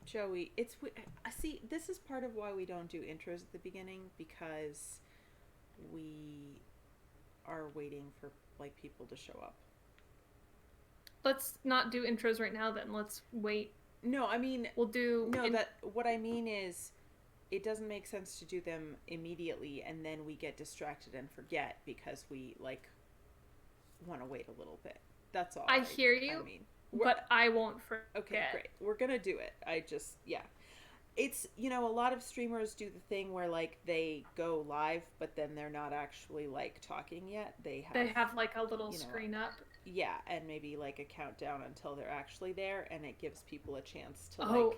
Joey, see, this is part of why we don't do intros at the beginning, because we are waiting for like people to show up. Let's not do intros right now then. Let's wait. No, I mean, We'll do no, that what I mean is it doesn't make sense to do them immediately and then we get distracted and forget because we like want to wait a little bit. That's all I hear I you, mean. but I won't Okay, forget. great. We're going to do it. I just yeah. It's, a lot of streamers do the thing where like they go live but then they're not actually like talking yet. They They have, have like a little you know, screen up. yeah, and maybe like a countdown until they're actually there, and it gives people a chance to like Oh,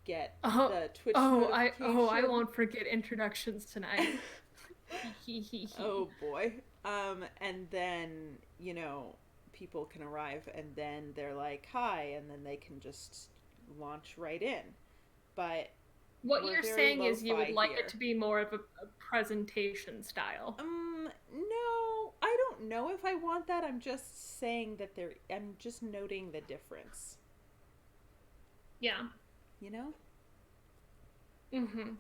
get oh, the Twitch I notification. won't forget introductions tonight. Hee hee hee. Oh boy. And then, people can arrive and then they're like, hi, and then they can just launch right in. But What we're you're very saying is you would lo-fi like it here. to be more of a presentation style. No, I don't know if I want that. I'm just saying that I'm just noting the difference, Yeah. you know? Mm-hmm.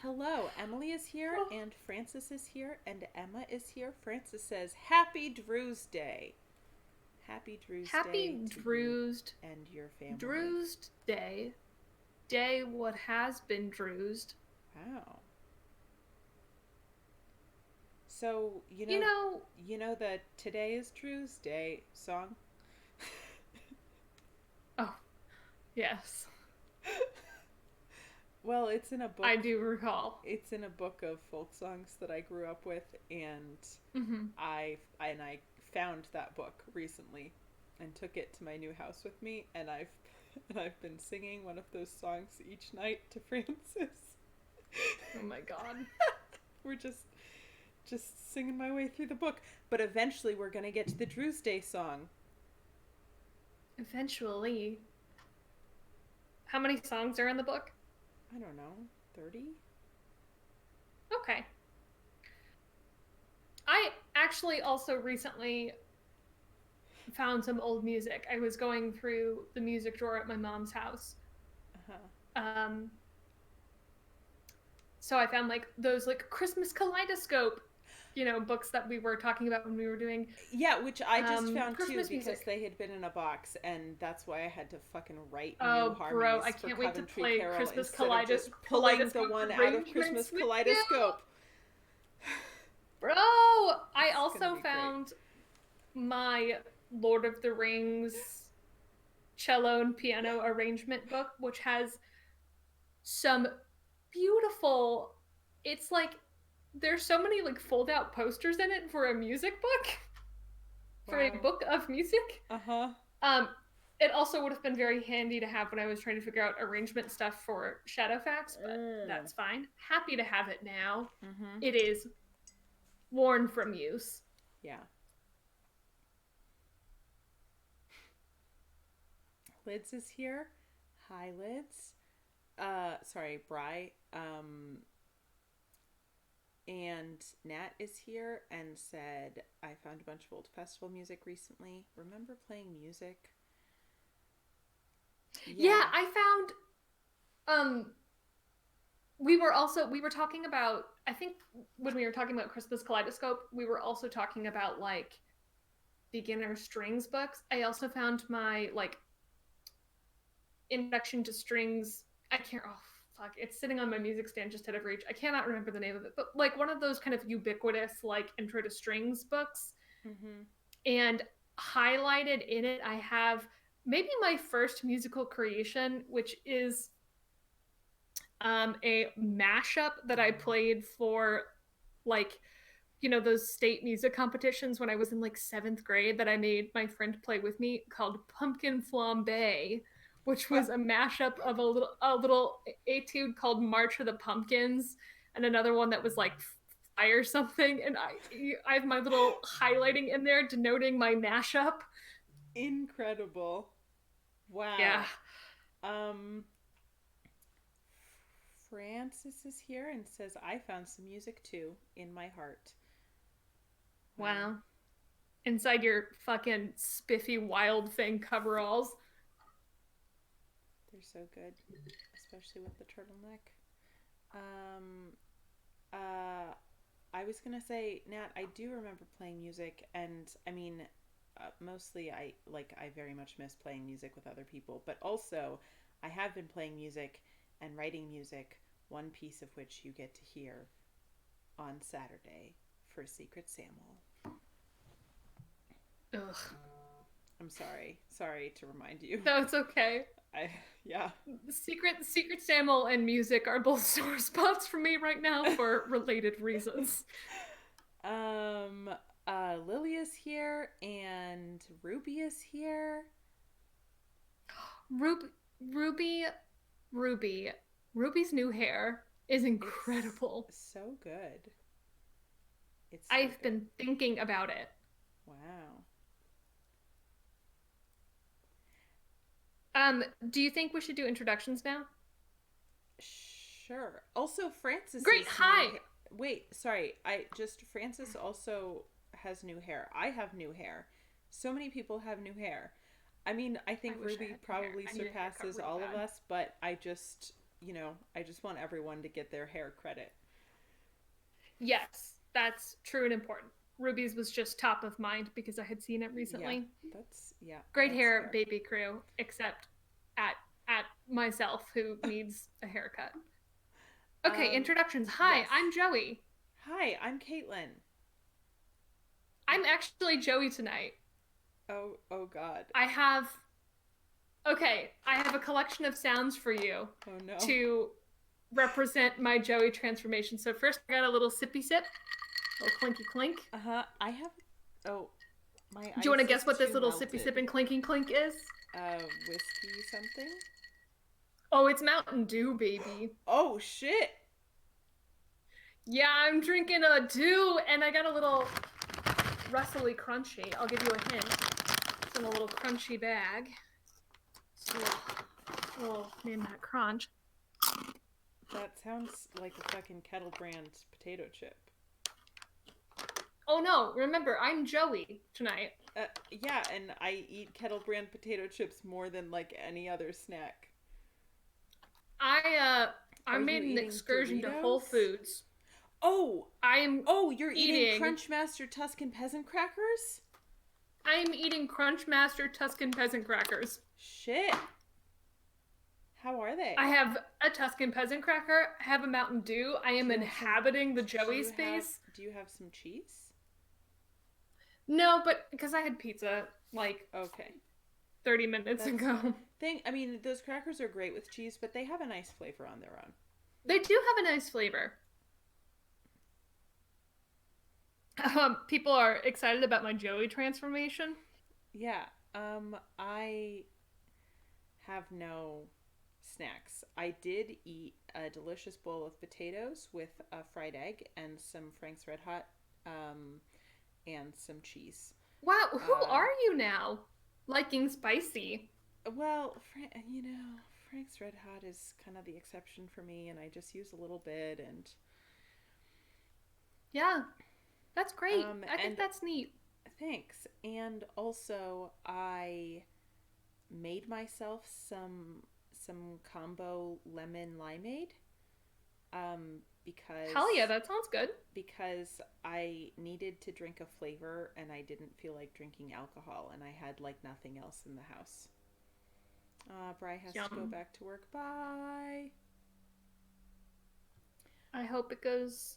Hello, Emily is here Oh. and Francis is here and Emma is here. Francis says, Happy Drew's Day. Happy Drew's Day Happy to you Drew's and your family. Drew's Day. Day what has been Drewsed. Wow. So, You know, the Today is Drew's Day song? oh, yes. Well, it's in a I book. do recall. It's in a book of folk songs that I grew up with, and Mm-hmm. I found that book recently and took it to my new house with me, and I've been singing one of those songs each night to Francis. Oh my god. We're just singing my way through the book, but eventually we're gonna get to the Drew's Day song. Eventually. How many songs are in the book? I don't know, 30. Okay. I actually also recently found some old music. I was going through the music drawer at my mom's house. Uh-huh. Um, so I found like those like Christmas Kaleidoscope, books that we were talking about when we were doing Yeah, which I just found too Christmas because music. they had been in a box, and that's why I had to fucking write new Oh, bro, I harmonies for can't wait to Coventry play Carol Christmas instead of just pulling the Kaleidoscope one out of arrangements Christmas with you. Kaleidoscope. Bro, I It's gonna also be great. found my Lord of the Rings cello and piano arrangement book, which has some beautiful. It's like there's so many like fold out posters in it for a music book, for a Wow. book of music. Uh huh. Um, it also would have been very handy to have when I was trying to figure out arrangement stuff for Shadowfax, but Mm. that's fine. Happy to have it now. Mm-hmm. It is worn from use. Yeah. Lids is here. Hi, Lids. Sorry, Bry. And Nat is here and said, I found a bunch of old festival music recently. Remember playing music? Yeah, Yeah. I found we were talking about, I think when we were talking about Christmas Kaleidoscope, we were also talking about like beginner strings books. I also found my like introduction to strings. I can't, oh fuck, it's sitting on my music stand just out of reach. I cannot remember the name of it, but like one of those kind of ubiquitous like intro to strings books. Mm-hmm. And highlighted in it I have maybe my first musical creation, which is a mashup that I played for like those state music competitions when I was in like 7th grade that I made my friend play with me, called Pumpkin Flambe, which was a mashup of a little etude called March of the Pumpkins and another one that was like fire something, and I have my little highlighting in there denoting my mashup. Incredible. Yeah. Wow. Um, Francis is here and says, I found some music too in my heart. Wow. Wow. Inside your fucking spiffy wild thing coveralls. They're so good, especially with the turtleneck. Um, uh, I was gonna say, Nat, I do remember playing music, and I mean, mostly I very much miss playing music with other people, but also I have been playing music and writing music. One piece of which you get to hear on Saturday for Secret Samuel. Ugh. I'm sorry to remind you. No, it's okay. I yeah. Secret Samuel and music are both sore spots for me right now for related reasons. um, Lily is here and Ruby is here. Ruby, Ruby, Ruby, Ruby's new hair is It's incredible. so good. It's so I've good. been thinking about it. Wow. Do you think we should do introductions now? Sure. Also, Great. Francis's new Hi. hair. Wait, sorry. I just Francis also has new hair. I have new hair. So many people have new hair. I mean, I I think wish I Ruby had new hair. probably I need a haircut surpasses really all of bad. us, but I just want everyone to get their hair credit. Yes, that's true and important. Ruby's was just top of mind because I had seen it Yeah, recently. yeah, Great that's hair, fair. baby crew, except at at myself who needs a haircut. Okay, Um, introductions. Hi, yes. I'm Joey. Hi, I'm Caitlin. I'm actually Joey tonight. Oh God. I have I have a collection of sounds for you Oh no. to represent my Joey transformation. So first I got a little sippy sip, a little clinky clink. Uh-huh. I have Oh, my Do you want to ice guess is what this too little sippy sip melted. and clinking clink is? Whiskey something? Oh, it's Mountain Dew, baby. Oh shit. Yeah, I'm drinking a Dew, and I got a little rustly crunchy. I'll give you a hint. It's in a little crunchy bag. So we'll name that crunch. That sounds like a fucking kettle brand potato chip. Oh no, remember, I'm Joey tonight. Yeah, and I eat kettle brand potato chips more than like any other snack. I Are you made an eating excursion to Whole Doritos? Foods. Oh, I'm you're eating eating Crunchmaster Tuscan Peasant Crackers? I'm eating Crunchmaster Tuscan Peasant Crackers. Shit. How are I they? have a Tuscan Peasant Cracker, I have a Mountain Dew, I Do am you have some inhabiting the Joey space. do you have some cheese? No, but because I had pizza like Okay. 30 minutes That's ago. I mean, those crackers are great with cheese, but they have a nice flavor on their own. They do have a nice flavor. People are excited about my Joey transformation. Yeah. I have no snacks. I did eat a delicious bowl of potatoes with a fried egg and some Frank's Red Hot, um, and some cheese. Wow, who Uh, are you now? Liking spicy. well, Frank's Red Hot is kind of the exception for me, and I just use a little bit, Yeah, that's great. I think and that's neat. thanks. And also, I made myself some combo lemon limeade, Hell yeah, because that sounds good. I needed to drink a flavor and I didn't feel like drinking alcohol and I had like nothing else in the house. Bri has to go Yum. back to work. Bye. I hope it goes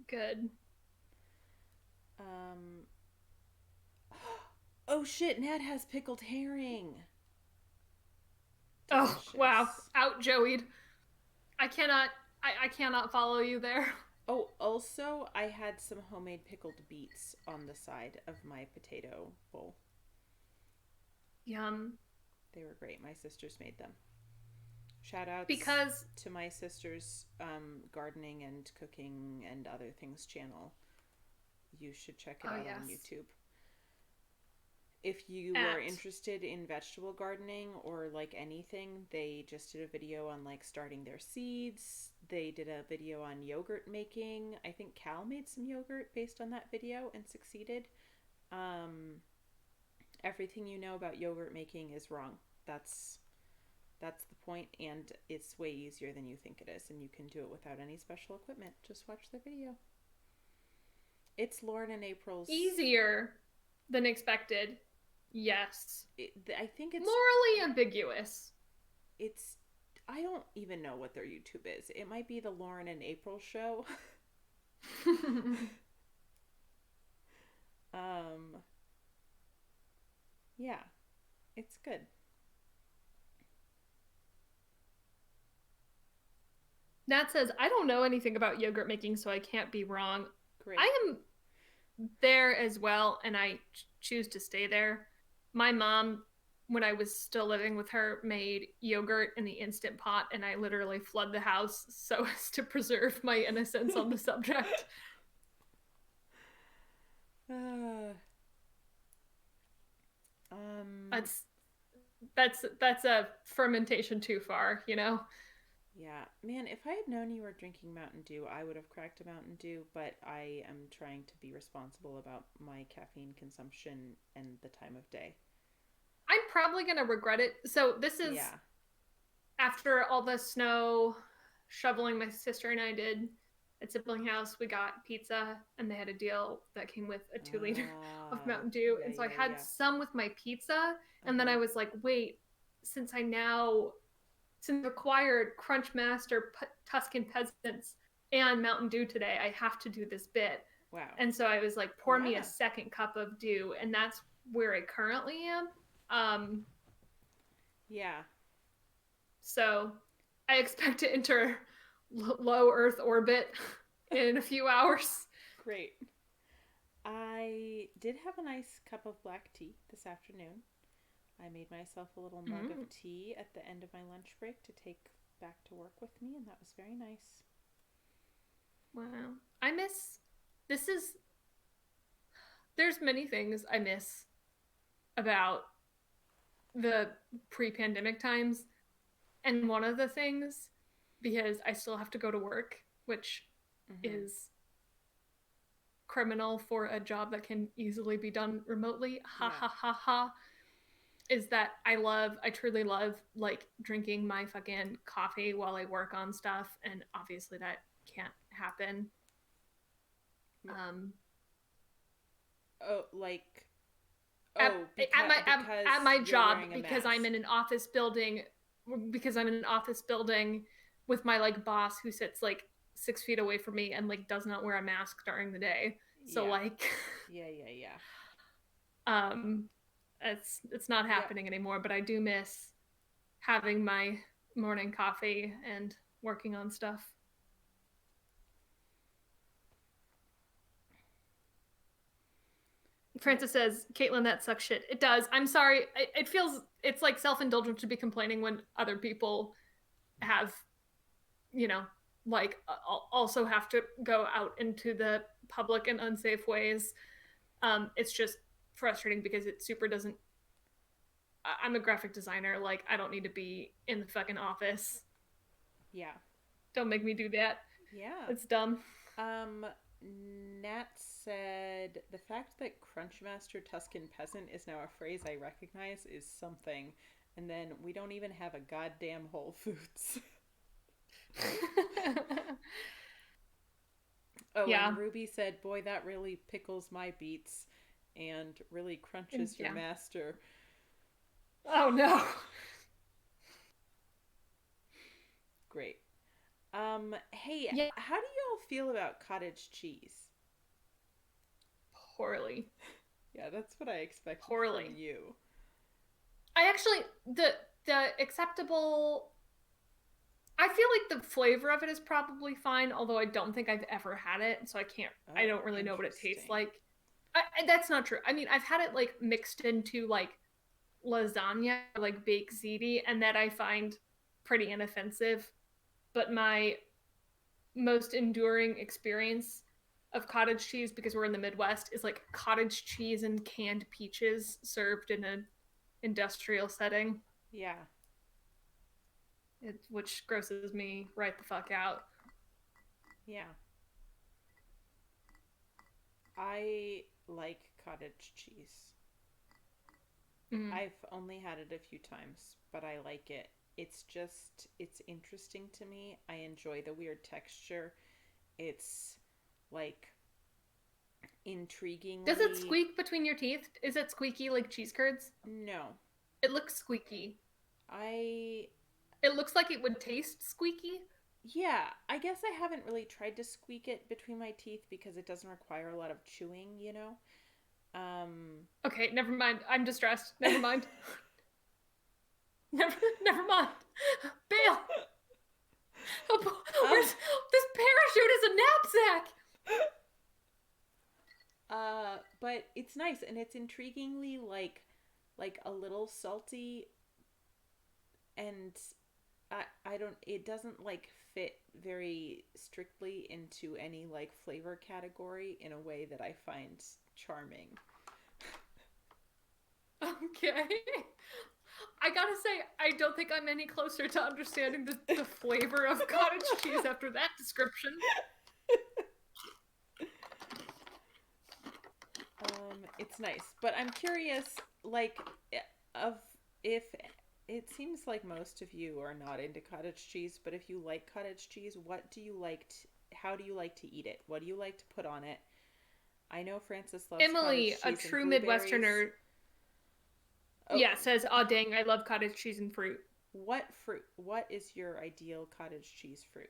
good. Um. Oh shit! Nat has pickled herring. Oh, wow. Delicious. Out Joey'd. I cannot I cannot follow you there. Oh, also, I had some homemade pickled beets on the side of my potato bowl. Yum. They were great. My sisters made them. Shout outs Because to my sister's gardening and cooking and other things channel. You should check it oh out on yes. YouTube. If you are At interested in vegetable gardening or like anything, they just did a video on like starting their seeds. They did a video on yogurt making. I think Cal made some yogurt based on that video and succeeded. Um, Everything you know about yogurt making is wrong. That's That's the point, and it's way easier than you think it is, and you can do it without any special equipment. Just watch the video. It's Lauren and April's. Easier than expected. Yes. I think Morally ambiguous. it's. I don't even know what their YouTube is. It might be the Lauren and April show. um, yeah, it's good. Nat says, I don't know anything about yogurt making, so I can't be wrong. Great. I am there as well, and I choose to stay there. My mom, when I was still living with her, made yogurt in the instant pot, and I literally flood the house so as to preserve my innocence on the subject. Uh, That's that's a fermentation too far, you know. yeah, man, if I had known you were drinking Mountain Dew, I would have cracked a Mountain Dew, but I am trying to be responsible about my caffeine consumption and the time of day. I'm probably gonna regret it. So this is Yeah. after all the snow shoveling my sister and I did at sibling house. We got pizza, and they had a deal that came with a 2 liter of Ah, Mountain Dew, yeah, and so I yeah, had yeah. some with my pizza, and then Uh-huh. I was like, wait, since I now since I acquired Crunchmaster Tuscan Peasants and Mountain Dew today, I have to do this bit. Wow. And so I was like, pour me a Yeah. second cup of dew, and that's where I currently am. Um, Yeah. so I expect to enter low Earth orbit in a few hours. Great. I did have a nice cup of black tea this afternoon. I made myself a little mug of Mm, tea at the end of my lunch break to take back to work with me, and that was very nice. wow. I miss this is there's many things I miss about the pre-pandemic times. And one of the things, because I still have to go to work, which Mm-hmm. is criminal for a job that can easily be done remotely, ha Yeah. ha ha ha, is that I truly love like drinking my fucking coffee while I work on stuff. And obviously that can't happen. Um, Oh, like at, oh, at my at because my you're job wearing a because I'm mask. in an office building because I'm in an office building with my like boss who sits like 6 feet away from me and like does not wear a mask during the day. So Yeah. like Yeah, yeah, yeah. um it's not Yep. happening anymore, but I do miss having my morning coffee and working on stuff. Yep. Francis says, Caitlin, that sucks shit. It does. I'm sorry. It feels it's like self-indulgent to be complaining when other people have you know, like also have to go out into the public in unsafe ways. It's just frustrating because it super doesn't. I'm a graphic designer. Like, I don't need to be in the fucking office. Yeah. Don't make me do that. Yeah. It's dumb. Um, Nat said the fact that Crunchmaster Tuscan Peasant is now a phrase I recognize is something. And then we don't even have a goddamn Whole Foods. Oh, Yeah. and Ruby said, boy, that really pickles my beets and really And crunches your yeah. master. Oh no. Great. Hey, Yeah. how do y'all feel about cottage cheese? Poorly. Yeah, that's what I expected from Poorly. you. I actually the acceptable I feel like the flavor of it is probably fine, although I don't think I've ever had it, so I Oh, don't really know what it tastes interesting. like. That's not true. I mean, I've had it like mixed into like lasagna, like baked ziti, and that I find pretty inoffensive. But my most enduring experience of cottage cheese, because we're in the Midwest, is like cottage cheese and canned peaches served in an industrial setting, Yeah, which grosses me right the fuck out. yeah. I like cottage cheese. Mm. I've only had it a few times, but I like it. it's interesting to me. I enjoy the weird texture. It's like Does it intriguingly squeak between your teeth? Is it squeaky like cheese curds? no. It looks squeaky. I It looks like it would taste squeaky. Yeah, I guess I haven't really tried to squeak it between my teeth because it doesn't require a lot of chewing, you know? Um, Okay, never mind. I'm distressed. Never mind. Never mind. Bail. um, Where's this parachute is a knapsack? but it's nice and it's intriguingly like a little salty and I don't it doesn't like fit very strictly into any like flavor category in a way that I find charming. Okay. I gotta say, I don't think I'm any closer to understanding the flavor of cottage cheese after that description. It's nice, but I'm curious, like, of if it seems like most of you are not into cottage cheese, but if you like cottage cheese, what do you like? How do you like to eat it? What do you like to put on it? I know Francis loves Emily, cottage a cheese and true blueberries. Midwesterner, Oh, yeah, says, "Aw, dang, I love cottage cheese and fruit." what fruit? What is your ideal cottage cheese fruit?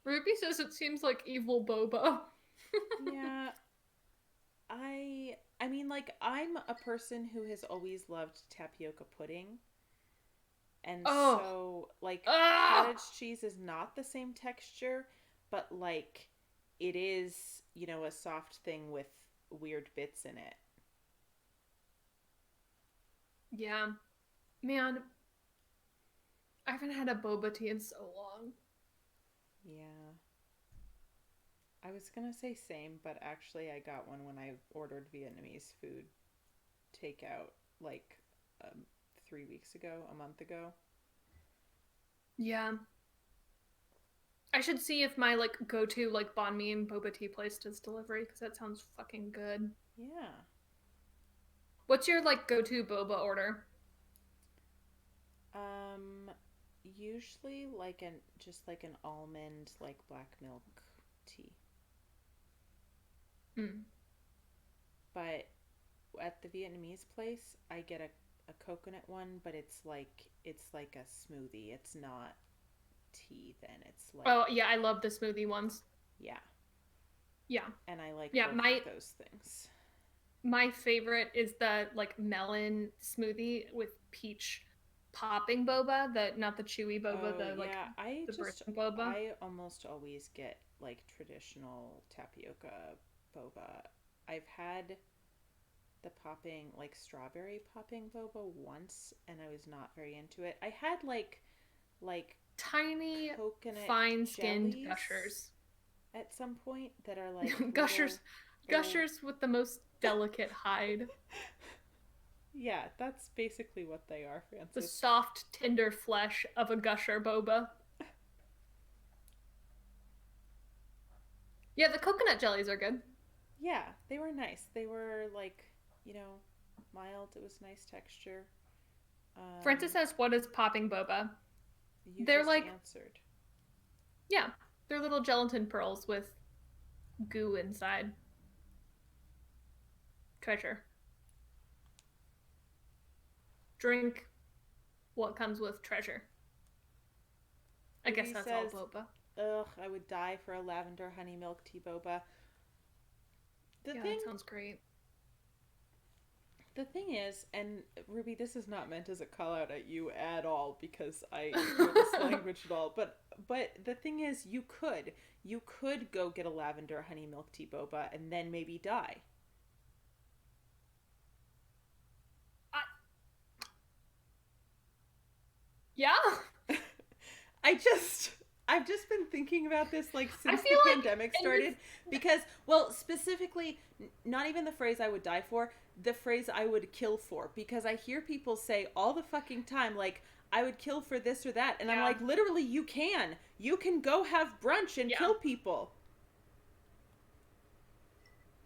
Ruby says it seems like evil boba. Yeah, I mean, like, I'm a person who has always loved tapioca pudding. And Oh, so, like, ah, cottage cheese is not the same texture, but, like, it is, you know, a soft thing with weird bits in it. yeah, man, I haven't had a boba tea in so long. Yeah. I was gonna say same, but actually, I got one when I ordered Vietnamese food takeout, like, 3 weeks ago, a month ago. Yeah, I should see if my like go-to like banh mi and boba tea place does delivery because that sounds fucking good. Yeah. What's your like go-to boba order? Um, usually, like, just like an almond, like, black milk tea. Mm. But at the Vietnamese place, I get a coconut one, but it's like a smoothie. It's not tea then. It's Oh like yeah, I love the smoothie ones. yeah. Yeah, And I like yeah. both of My those things. my favorite is the like melon smoothie with peach popping boba. The not the chewy boba, Oh, the like yeah. the brick boba. I almost always get like traditional tapioca boba. I've had the popping like strawberry popping boba once and I was not very into it. I had like Tiny, coconut fine-skinned jellies gushers. at some point that are like Gushers, little gushers with the most delicate hide. yeah, that's basically what they are, The Francis. soft, tender flesh of a gusher boba. Yeah, the coconut jellies are good. Yeah, they were nice. They were like, you know, mild. It was nice texture. Francis Um, says, "What is popping boba?" you They're just like, answered. yeah, they're little gelatin pearls with goo inside. Treasure. Drink what comes with treasure. I guess Ruby that's all says, boba. "Ugh, I would die for a lavender honey milk tea boba." The Yeah, thing that sounds great. The thing is, and Ruby, this is not meant as a call out at you at all because I hear this language at all. But the thing is, you could go get a lavender honey milk tea boba and then maybe die. I, yeah, I've just been thinking about this like I since the feel like, pandemic and started because well, specifically not even the phrase I would die for, the phrase I would kill for because I hear people say all the fucking time like I would kill for this or that and I'm yeah, like literally you can. You can go have brunch and yeah. kill people.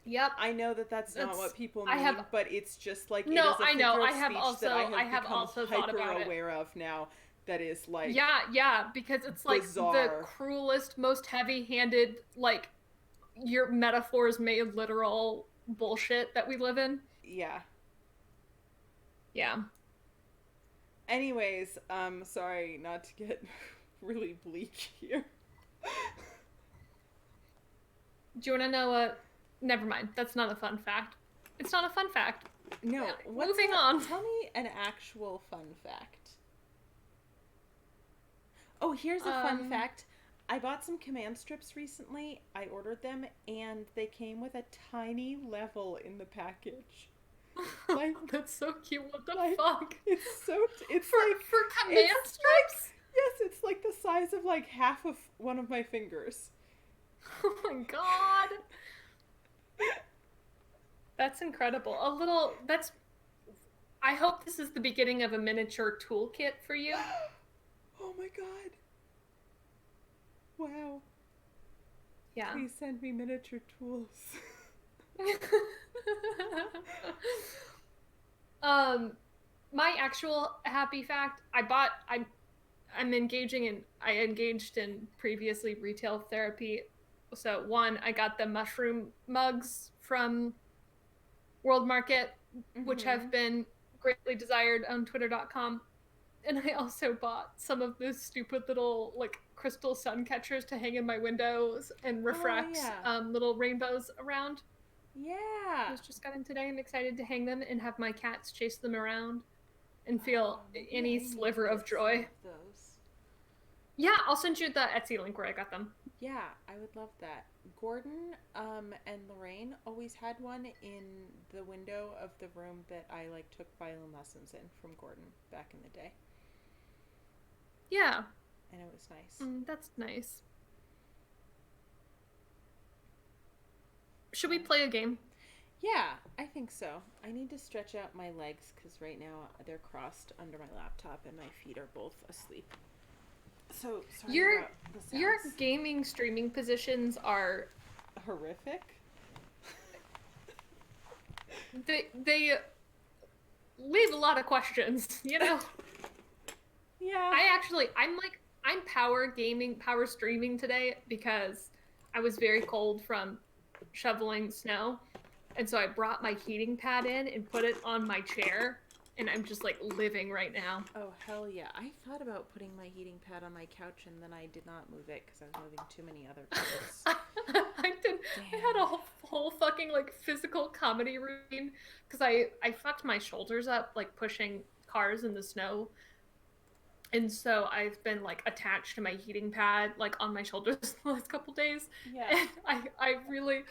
Yep. I know that that's not That's what people I have mean, but it's just like it no, is a I know. figure of speech that I I have have become also thought hyper about it. aware of now that is like Yeah, yeah, because it's like the bizarre. cruelest, most heavy-handed, like your metaphors made literal bullshit that we live in. Yeah. Yeah. Anyways, sorry not to get really bleak here. Do you want to know what? Never mind. That's not a fun fact. It's not a fun fact. No, what's Moving a on. tell me an actual fun fact. Oh, here's a fun Um, fact. I bought some command strips recently. I ordered them and they came with a tiny level in the package. Like that's so cute. What the like fuck? it's For like command it's like strips? yes, it's like the size of like half of one of my fingers. Oh my god. That's incredible. A little that's I hope this is the beginning of a miniature toolkit for you. Oh my god. Wow. Yeah. Please send me miniature tools. um my actual happy fact, I engaged in previously retail therapy. So one, I got the mushroom mugs from World Market, which have Mhm. been greatly desired on twitter.com. And I also bought some of those stupid little like crystal sun catchers to hang in my windows and Oh refract yeah. little rainbows around. Yeah. Those just got in today. I'm excited to hang them and have my cats chase them around and feel Oh, maybe any I need to sliver of get some joy. of those. Yeah, I'll send you the Etsy link where I got them. Yeah, I would love that. Gordon and Lorraine always had one in the window of the room that I like took violin lessons in from Gordon back in the day. Yeah, And it was nice. that's nice. Should we Um, play a game? yeah, I think so. I need to stretch out my legs because right now they're crossed under my laptop and my feet are both asleep. So sorry Your about the your sounds. gaming streaming positions are Horrific. they leave a lot of questions, you know. Yeah. I'm power streaming today because I was very cold from shoveling snow. And so I brought my heating pad in and put it on my chair and I'm just like living right now. Oh hell yeah! I thought about putting my heating pad on my couch and then I did not move it because I was moving too many other clothes. I had a whole fucking like physical comedy routine because I fucked my shoulders up like pushing cars in the snow. And so I've been like attached to my heating pad like on my shoulders the last couple days. Yeah. And I really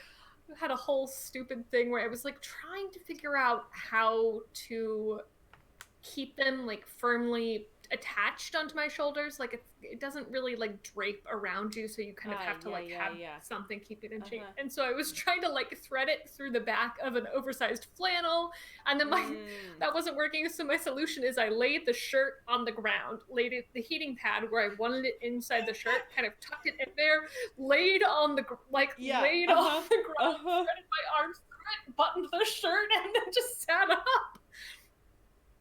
had a whole stupid thing where I was like trying to figure out how to keep them like firmly attached onto my shoulders. Like it doesn't really like drape around you, so you kind of have to Yeah, like yeah, have yeah. something keep it in shape. Uh-huh. And so I was trying to like thread it through the back of an oversized flannel, and then my Mm. that wasn't working. So my solution is I laid the shirt on the ground, laid it the heating pad where I wanted it inside the shirt, kind of tucked it in there, laid on the Yeah. laid on Uh-huh. the ground, Uh-huh. threaded my arms through it, buttoned the shirt, and then just sat up.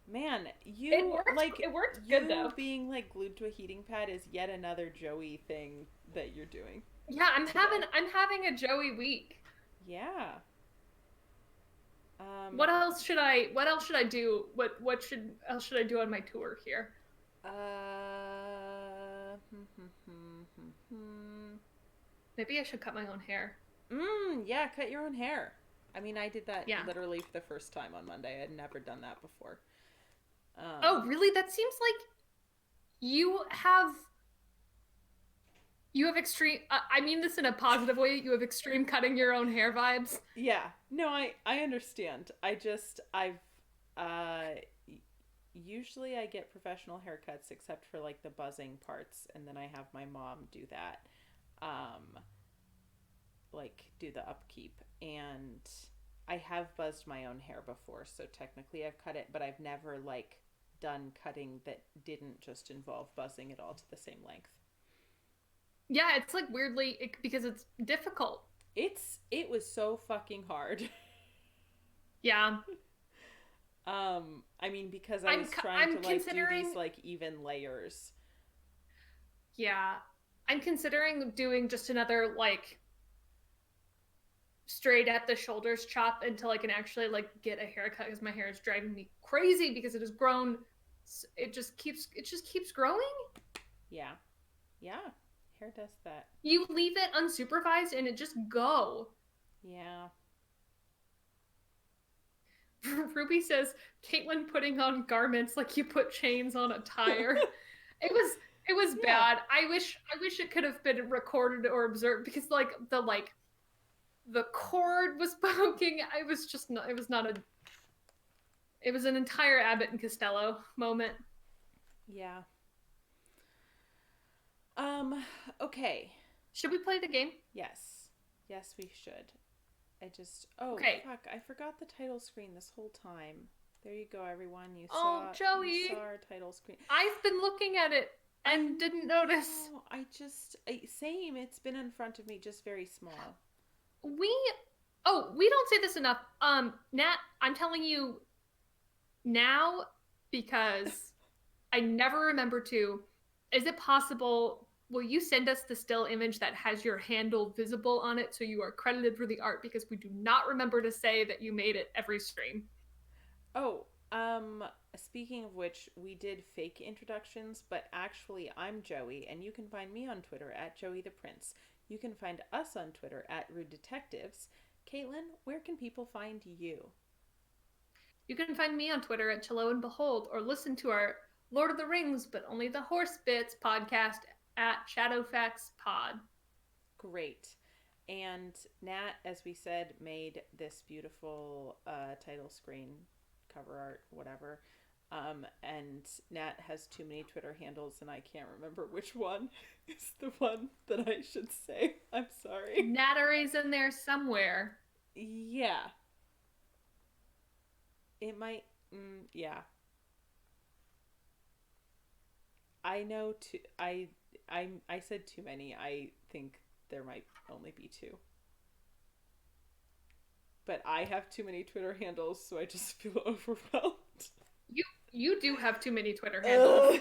Man, you like It worked good you though. being like glued to a heating pad is yet another Joey thing that you're doing Yeah, today. I'm having a Joey week. Yeah. What else should I do? What should else should I do on my tour here? Hmm, hmm, hmm, hmm, hmm. Maybe I should cut my own hair. Yeah, cut your own hair. I mean, I did that Yeah. literally for the first time on Monday. I had never done that before. Oh, Um, really? That seems like you have you have extreme I mean this in a positive way. You have extreme cutting your own hair vibes. yeah. No, I understand. I've uh usually I get professional haircuts except for like the buzzing parts and then I have my mom do that. Um like do the upkeep and I have buzzed my own hair before, so technically I've cut it, but I've never like done cutting that didn't just involve buzzing it all to the same length. Yeah, it's like weirdly because it's difficult. it was so fucking hard. Yeah. I mean, because I was trying to I'm like do these considering, like even layers. yeah. I'm considering doing just another like straight at the shoulders chop until I can actually like get a haircut because my hair is driving me crazy because it has grown. It just keeps growing. Yeah. Yeah. Hair does that. You leave it unsupervised and it just go. Yeah. Ruby says Caitlin putting on garments like you put chains on a tire. It was it was Yeah. bad. I wish it could have been recorded or observed because like the cord was poking. I was just not it was not a it was an entire Abbott and Costello moment. Yeah. Um, okay. Should we play the game? Yes. Yes, we should. I just Oh, Okay. fuck. I forgot the title screen this whole time. There you go, everyone. Oh, You Joey, saw our title screen. I've been looking at it and didn't notice. No, same. It's been in front of me, just very small. We we don't say this enough. Nat, I'm telling you now because I never remember to. Is it possible? Will you send us the still image that has your handle visible on it so you are credited for the art? Because we do not remember to say that you made it every stream. Oh, um, speaking of which, we did fake introductions, but actually, I'm Joey, and you can find me on Twitter at Joey the Prince. You can find us on Twitter at Rude Detectives. Caitlin, where can people find you? You can find me on Twitter at Chillo and Behold or listen to our Lord of the Rings, but only the horse bits podcast at Shadowfax Pod. Great. And Nat, as we said, made this beautiful title screen, cover art, whatever. And Nat has too many Twitter handles, and I can't remember which one is the one that I should say. I'm sorry. Natary's in there somewhere. Yeah. It might. Yeah. I know. I said too many. I think there might only be two. But I have too many Twitter handles, so I just feel overwhelmed. You you do have too many Twitter handles.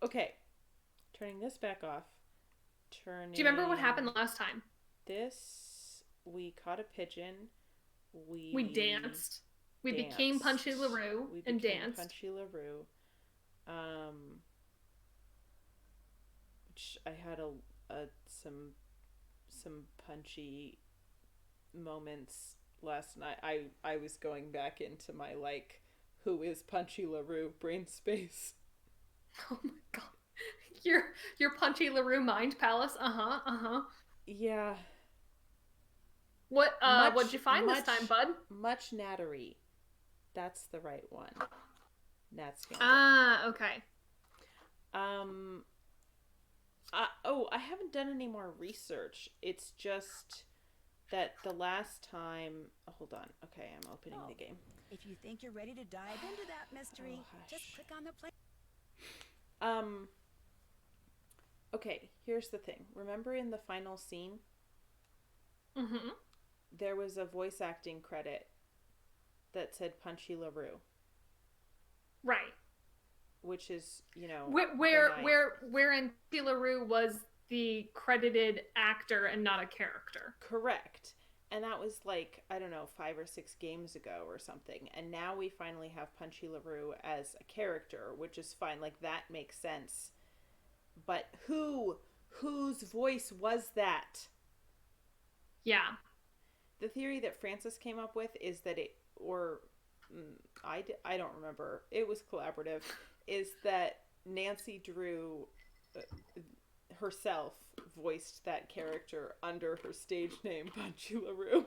Okay. Turning this back off. Turning. Do you remember what happened last time? This. We caught a pigeon. We danced. We danced. became Punchy LaRue and danced. Punchy LaRue. Which I had some punchy moments last night. I was going back into my like, who is Punchy LaRue brain space. Oh my god. Your Punchy LaRue mind palace. Uh-huh. Yeah. What'd you find this time, bud? Much nattery. That's the right one. Nat Scandal. Ah, okay. I haven't done any more research. It's just that the last time. Oh, hold on. Okay, I'm opening the game. If you think you're ready to dive into that mystery, just click on the play. Okay, here's the thing. Remember in the final scene? Mm-hmm. There was a voice acting credit that said Punchy LaRue. Right. Which is, wherein Punchy LaRue was the credited actor and not a character. Correct. And that was like, I don't know, 5 or 6 games ago or something. And now we finally have Punchy LaRue as a character, which is fine. Like, that makes sense. But whose voice was that? Yeah. The theory that Francis came up with is that I don't remember. It was collaborative. Is that Nancy Drew herself voiced that character under her stage name, Punchy LaRue.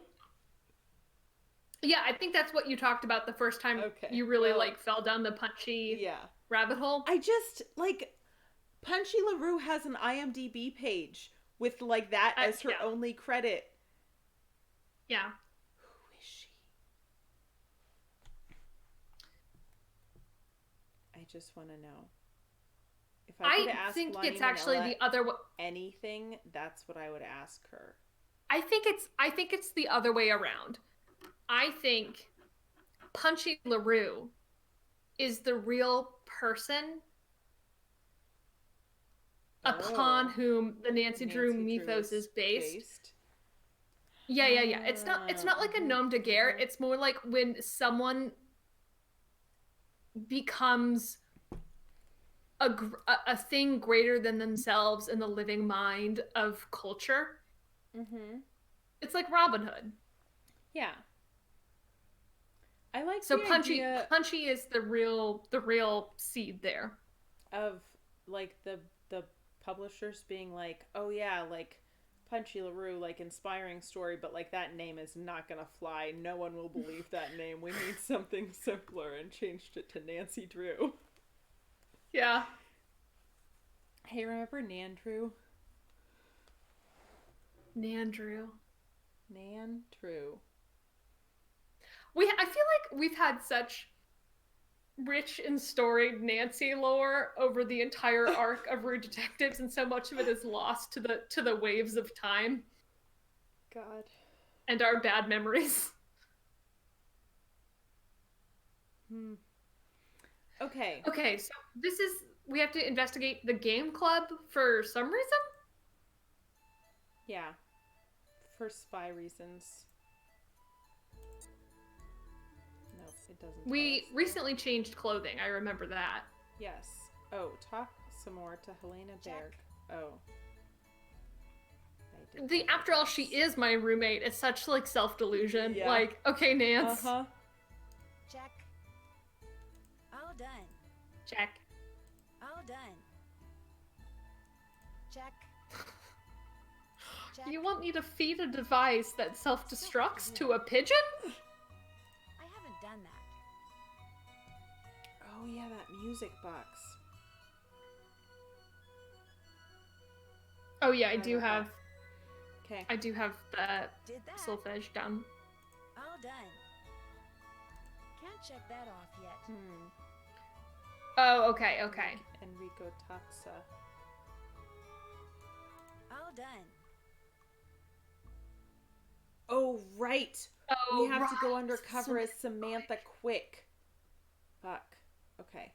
Yeah, I think that's what you talked about the first time you really fell down the Punchy rabbit hole. I just, Punchy LaRue has an IMDb page with, that as her only credit. Yeah. Who is she? I just want to know. If I could I ask think Lani it's actually Minella the other way. anything, that's what I would ask her. I think it's the other way around. I think Punchy LaRue is the real person upon Oh, whom the Nancy Drew Nancy Drew mythos is is based. based. Yeah. It's not like a nom de guerre. It's more like when someone becomes a thing greater than themselves in the living mind of culture. Mm-hmm. It's like Robin Hood. Yeah. I like So the idea Punchy is the real seed there. of like the publishers being like, oh yeah, like Punchy LaRue, like inspiring story, but like that name is not gonna fly. No one will believe that name. We need something simpler, and changed it to Nancy Drew. Yeah. Hey, remember Nandrew? Nandrew. Nandrew. I feel like we've had such rich and storied Nancy lore over the entire arc of Rude Detectives, and so much of it is lost to the waves of time God. and our bad memories. Okay. Okay, so we have to investigate the game club for some reason? Yeah. For spy reasons. No, it doesn't. We recently changed clothing. I remember that. Yes. Oh, talk some more to Helena Berg. Oh. After all, she is my roommate. It's such like self-delusion. Yeah. Like, okay, Nance. Uh-huh. Check. All done. Check. All done. Check. Check. You want me to feed a device that self-destructs to a pigeon? I haven't done that. Oh yeah, that music box. Oh yeah, I do have Okay. the Did that. solfege down. All done. Can't check that off yet. Oh, okay. Enrico Taxa. All done. Oh right. Oh, We have to go right. undercover as Samantha Quick. Fuck. Okay.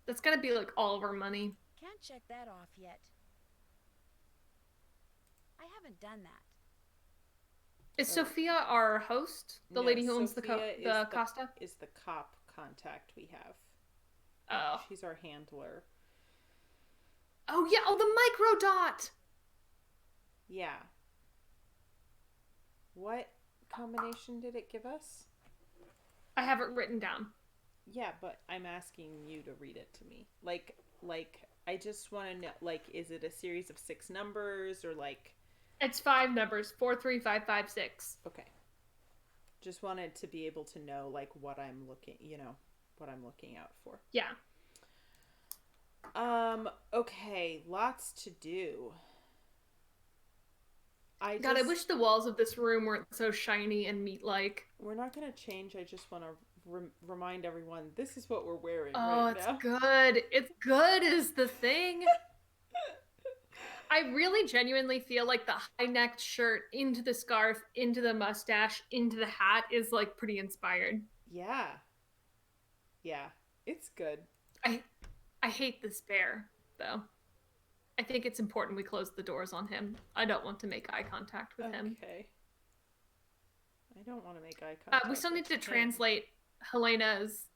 That's gotta be like all of our money. Can't check that off yet. I haven't done that. Is Sophia our host? The lady who owns Sophia the Costa? is the cop contact we have. Oh. She's our handler. Oh yeah, oh the microdot! Yeah. What combination did it give us? I have it written down. Yeah, but I'm asking you to read it to me. Like I just want to know, like, is it a series of 6 numbers or like? It's 5 numbers, 4, 3, 5, 5, 6. Okay. Just wanted to be able to know like what I'm looking out for. Yeah. Okay, lots to do. I wish the walls of this room weren't so shiny and meat-like. We're not going to change. I just want to remind everyone this is what we're wearing right now. It's good. It's good is the thing. I really genuinely feel like the high-necked shirt into the scarf, into the mustache, into the hat is like pretty inspired. Yeah. Yeah, it's good. I hate this bear, though. I think it's important we close the doors on him. I don't want to make eye contact with him. Okay. I don't want to make eye contact. We still need to translate Helena's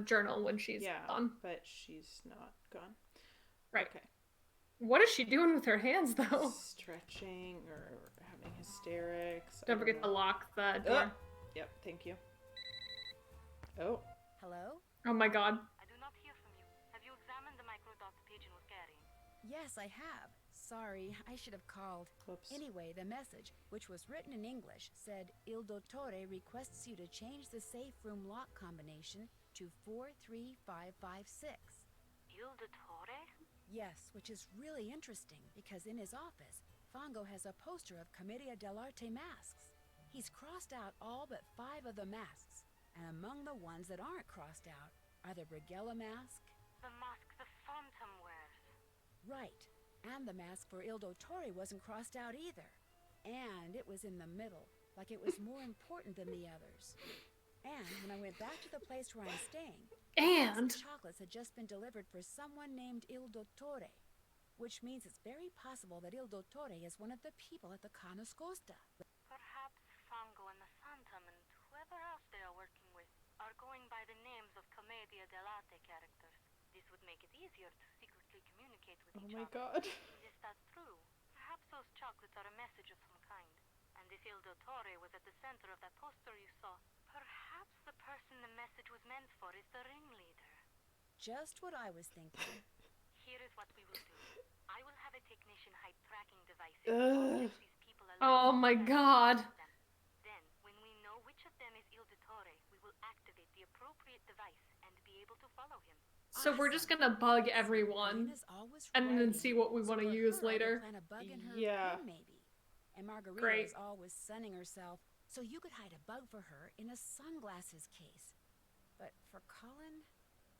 journal when she's gone. But she's not gone. Right. Okay. What is she doing with her hands, though? Stretching or having hysterics. Don't forget to lock the door. Yep, thank you. Oh. Hello? Oh my god. I do not hear from you. Have you examined the microdot the pigeon was carrying? Yes, I have. Sorry, I should have called. Whoops. Anyway, the message, which was written in English, said Il Dottore requests you to change the safe room lock combination to 43556. Il Dottore? Yes, which is really interesting because in his office, Fongo has a poster of Commedia dell'arte masks. He's crossed out all but 5 of the masks, and among the ones that aren't crossed out are the Brighella mask. The mask the Right. And the mask for Il Dottore wasn't crossed out either. And it was in the middle, like it was more important than the others. And when I went back to the place where I'm staying, And some chocolates had just been delivered for someone named Il Dottore, which means it's very possible that Il Dottore is one of the people at the Canascosta. Perhaps Fango and the Phantom and whoever else they are working with are going by the names of Commedia dell'arte characters. This would make it easier to secretly communicate with Oh each my other. god. Is that true? Perhaps those chocolates are a message of some kind. And if Il Dottore was at the center of that poster you saw, perhaps the person the message was meant for is the ringleader. Just what I was thinking. Here is what we will do. I will have a technician hide tracking devices Ugh. to check these people alive. oh my god. Then, when we know which of them is Il Dottore, we will activate the appropriate device and be able to follow him. So we're just gonna bug everyone Marina's always and then writing, see what we so want to for use her, I could later. plan a bug in her Yeah. pen, maybe. And Margarita Great. is always sunning herself, so you could hide a bug for her in a sunglasses case. But for Colin,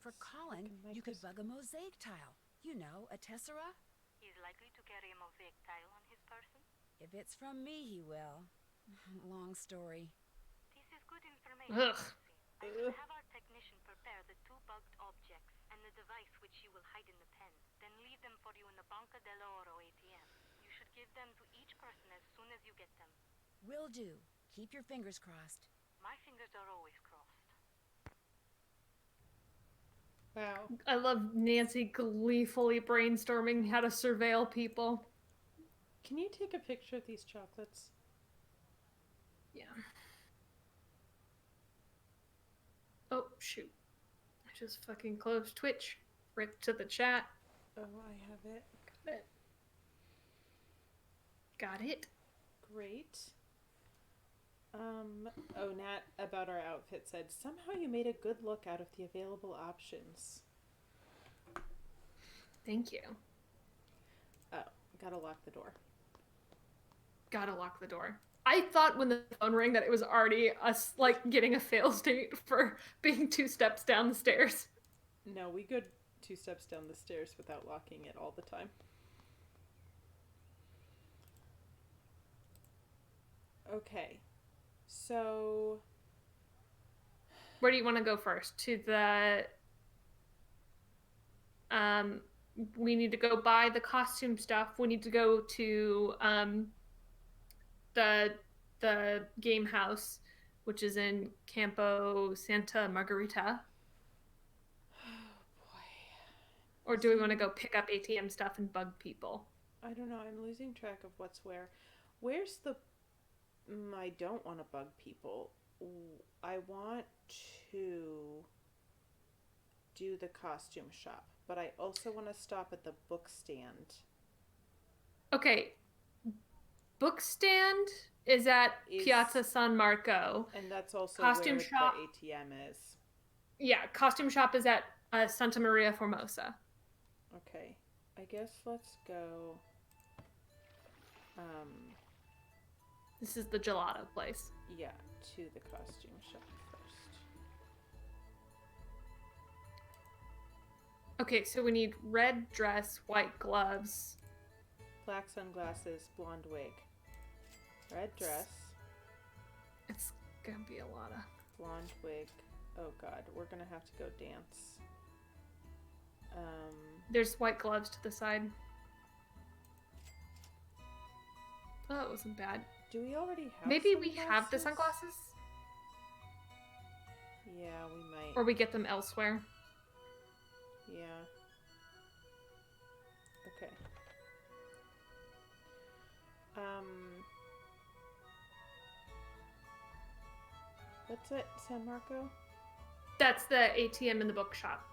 Fucking you could micros- bug a mosaic tile. You know, a tessera. He is likely to carry a mosaic tile on his person. If it's from me, he will. Long story. This is good information. Ugh. Nancy. I will have our technician prepare the two bugged objects and the device which you will hide in the pen, then leave them for you in the Banca dell'Oro ATM. You should give them to each person as soon as you get them. Will do. Keep your fingers crossed. My fingers are always crossed. Wow. I love Nancy gleefully brainstorming how to surveil people. Can you take a picture of these chocolates? Yeah. Oh, shoot. I just fucking closed Twitch. Rip to the chat. Oh, I have it. Got it. Got it. Great. Oh, Nat, about our outfit said, somehow you made a good look out of the available options. Thank you. Oh, gotta lock the door. Gotta lock the door. I thought when the phone rang that it was already us, like, getting a fail state for being 2 steps down the stairs. No, we go 2 steps down the stairs without locking it all the time. Okay. So, Where do you want to go first? To the... we need to go buy the costume stuff. We need to go to, the game house, which is in Campo Santa Margarita. oh boy. Or do we want to go pick up ATM stuff and bug people? I don't know. I'm losing track of what's where. Where's the... I don't want to bug people. I want to do the costume shop, but I also want to stop at the book stand. Okay. Book stand is at Piazza San Marco. And that's also Costume where shop. the ATM is. Yeah, costume shop is at Santa Maria Formosa. Okay. I guess let's go... This is the gelato place. yeah, to the costume shop first. Okay, so we need red dress, white gloves. Black sunglasses, blonde wig. Red dress, It's gonna be a lot of... blonde wig. Oh god, we're gonna have to go dance. There's white gloves to the side. Oh, it wasn't bad. Do we already have Maybe we have the sunglasses? sunglasses? Yeah, we might. Or we get them elsewhere. Yeah. Okay. What's it, San Marco? That's the ATM in the bookshop.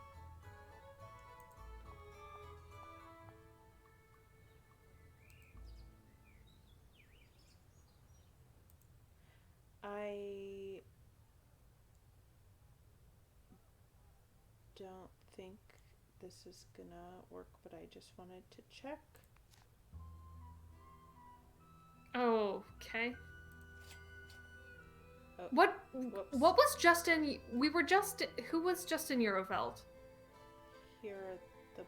I don't think this is gonna work, but I just wanted to check. Oh, okay. Oh, What whoops. what was Justin? We were just... Who was Justin Euroveld? Here are the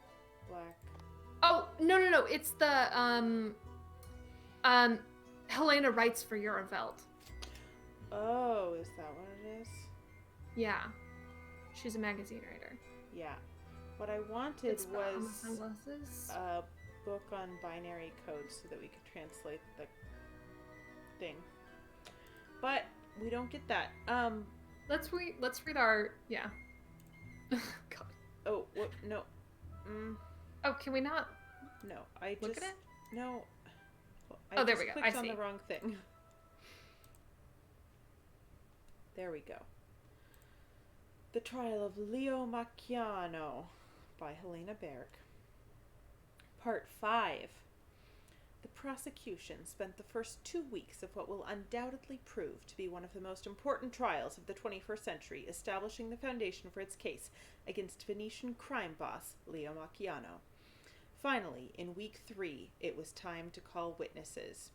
black. Oh, no. It's the um Helena writes for Eurovelt. Oh, is that what it is? Yeah. She's a magazine writer. Yeah. What I wanted It's about was sunglasses. a book on binary code so that we could translate the thing. But we don't get that. Let's read our God. Oh, what? No. Oh, can we not No. I look just at it? no. Oh, there we go. Clicked I on see. the wrong thing. There we go. The Trial of Leo Macchiano by Helena Berg. Part 5. The prosecution spent the first 2 weeks of what will undoubtedly prove to be one of the most important trials of the 21st century, establishing the foundation for its case against Venetian crime boss Leo Macchiano. Finally, in week 3, it was time to call witnesses.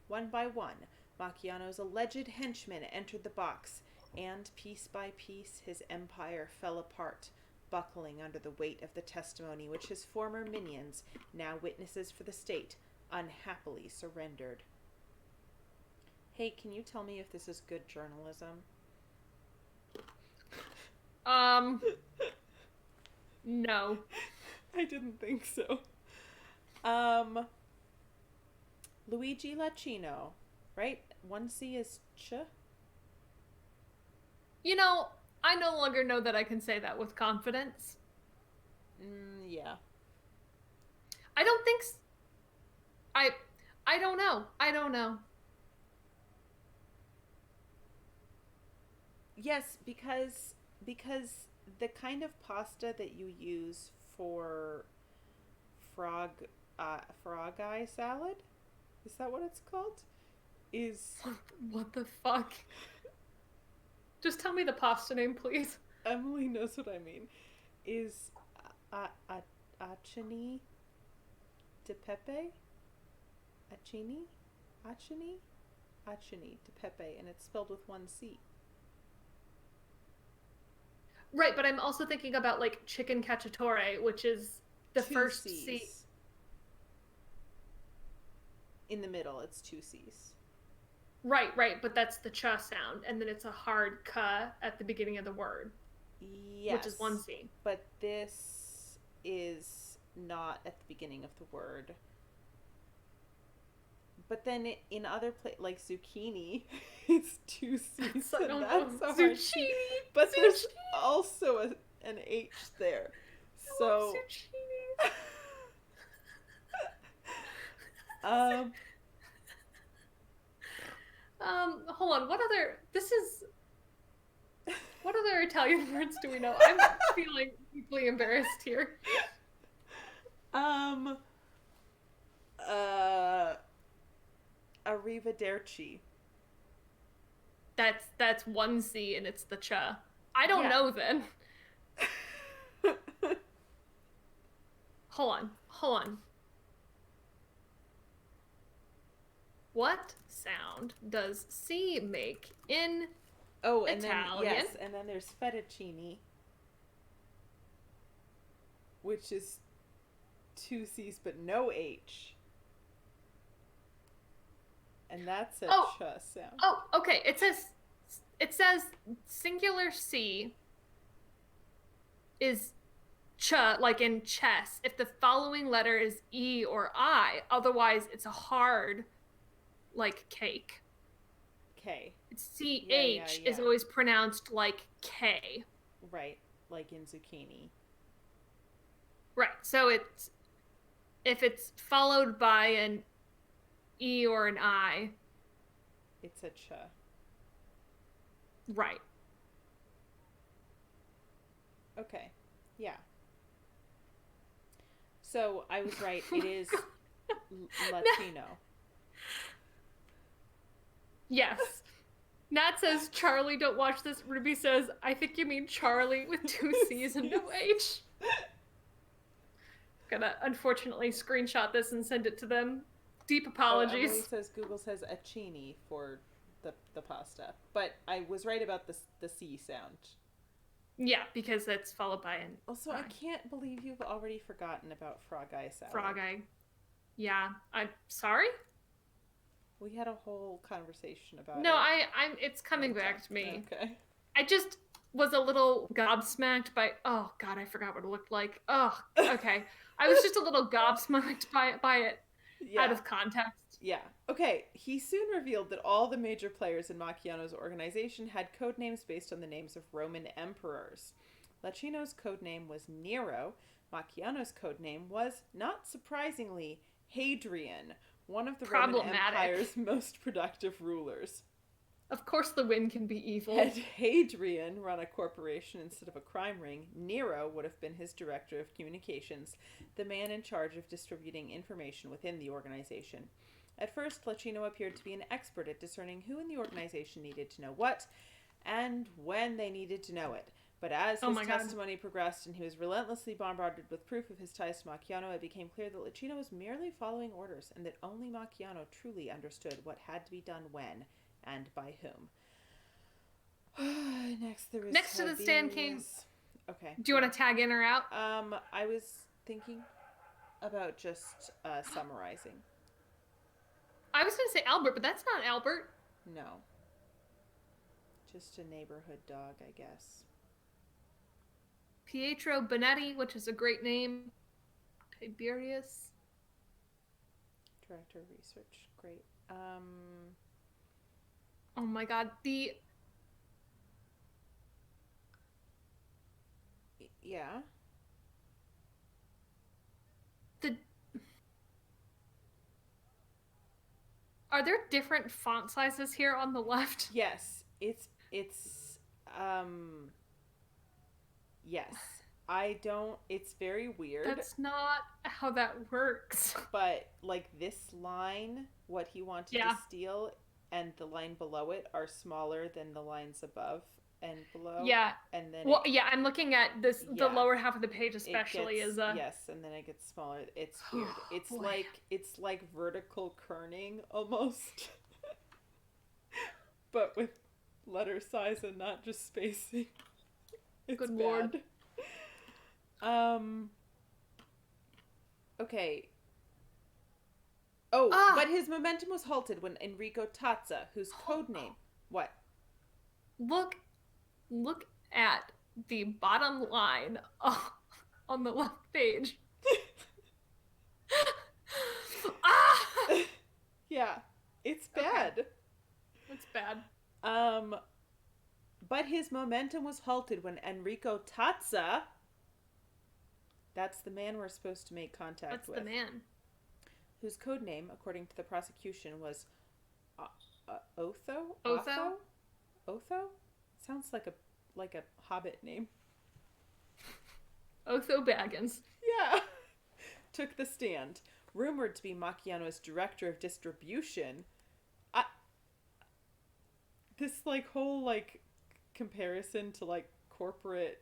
One by one, Macchiano's alleged henchmen entered the box, and piece by piece his empire fell apart, buckling under the weight of the testimony which his former minions, now witnesses for the state, unhappily surrendered. Hey, can you tell me if this is good journalism? No. I didn't think so. Luigi Lacino, right? 1C is ch? You know, I no longer know that I can say that with confidence. Yeah. I don't think I don't know. I don't know. Yes, because the kind of pasta that you use for frog eye salad, is that what it's called? Is What the fuck? Just tell me the pasta name, please. Emily knows what I mean. Is acini de pepe? Acini de pepe, and it's spelled with 1C. Right, but I'm also thinking about like chicken cacciatore, which is the 2 first C's. C. In the middle, it's 2 C's. Right, but that's the ch sound, and then it's a hard k at the beginning of the word. Yes. Which is 1C. But this is not at the beginning of the word. But then in other like zucchini, it's 2 C's. I don't and know. that's a hard Zucchini. C. But there's also an H there. So Zucchini. Hold on. What other Italian words do we know? I'm feeling deeply embarrassed here. Arrivederci. That's 1C and it's the cha. I don't Yeah. know then. Hold on. What sound does C make in Oh, and Italian? then yes, and then there's fettuccine, which is 2 C's but no H. And that's a ch sound. Oh, okay. It says singular C is ch, like in chess, if the following letter is E or I. Otherwise, it's a hard, like cake. K. CH is always pronounced like K. Right, like in zucchini. Right. So if it's followed by an E or an I. It's a ch. Right. Okay. Yeah. So I was right. It is Latino. Yes. Nat says, Charlie, don't watch this. Ruby says, I think you mean Charlie with 2 C's and no H. Gonna unfortunately screenshot this and send it to them. Deep apologies. Emily says Google says acini for the pasta. But I was right about the C sound. Yeah, because that's followed by an Also, I can't believe you've already forgotten about Frog Eye Salad. frog eye. Yeah, I'm sorry. We had a whole conversation about No, it. I'm. It's coming back to me. Okay. I just was a little gobsmacked by. Oh God, I forgot what it looked like. Oh, okay. I was just a little gobsmacked by it Yeah. out of context. Yeah. Okay. He soon revealed that all the major players in Macchiano's organization had code names based on the names of Roman emperors. Lacino's code name was Nero. Macchiano's code name was, not surprisingly, Hadrian, one of the Roman Empire's most productive rulers. Of course the wind can be evil. Had Hadrian run a corporation instead of a crime ring, Nero would have been his director of communications, the man in charge of distributing information within the organization. At first, Lacino appeared to be an expert at discerning who in the organization needed to know what, and when they needed to know it. But as his testimony progressed and he was relentlessly bombarded with proof of his ties to Macchiano, it became clear that Lacino was merely following orders, and that only Macchiano truly understood what had to be done when, and by whom. Next to the stand came. Okay. Do you want to tag in or out? I was thinking about just summarizing. I was going to say Albert, but that's not Albert. No. Just a neighborhood dog, I guess. Pietro Bonetti, which is a great name. Tiberius. Director of Research. Great. Oh my god, Yeah. Are there different font sizes here on the left? Yes. It's yes. It's very weird. That's not how that works. But like this line, what he wanted to steal, and the line below it are smaller than the lines above and below. Yeah. And then I'm looking at this. The lower half of the page especially is yes, and then it gets smaller. It's weird. It's like vertical kerning almost, but with letter size and not just spacing. It's Good bad. Lord. Okay. But his momentum was halted when Enrico Tazza, whose code name... What? Look at the bottom line on the left page. Yeah, it's bad. Okay. It's bad. But his momentum was halted when Enrico Tazza... That's the man we're supposed to make contact with. That's the man. Whose code name, according to the prosecution, was Otho? Otho? Otho? Sounds like a hobbit name. Otho Baggins. Yeah. Took the stand. Rumored to be Macchiano's director of distribution. This whole comparison to corporate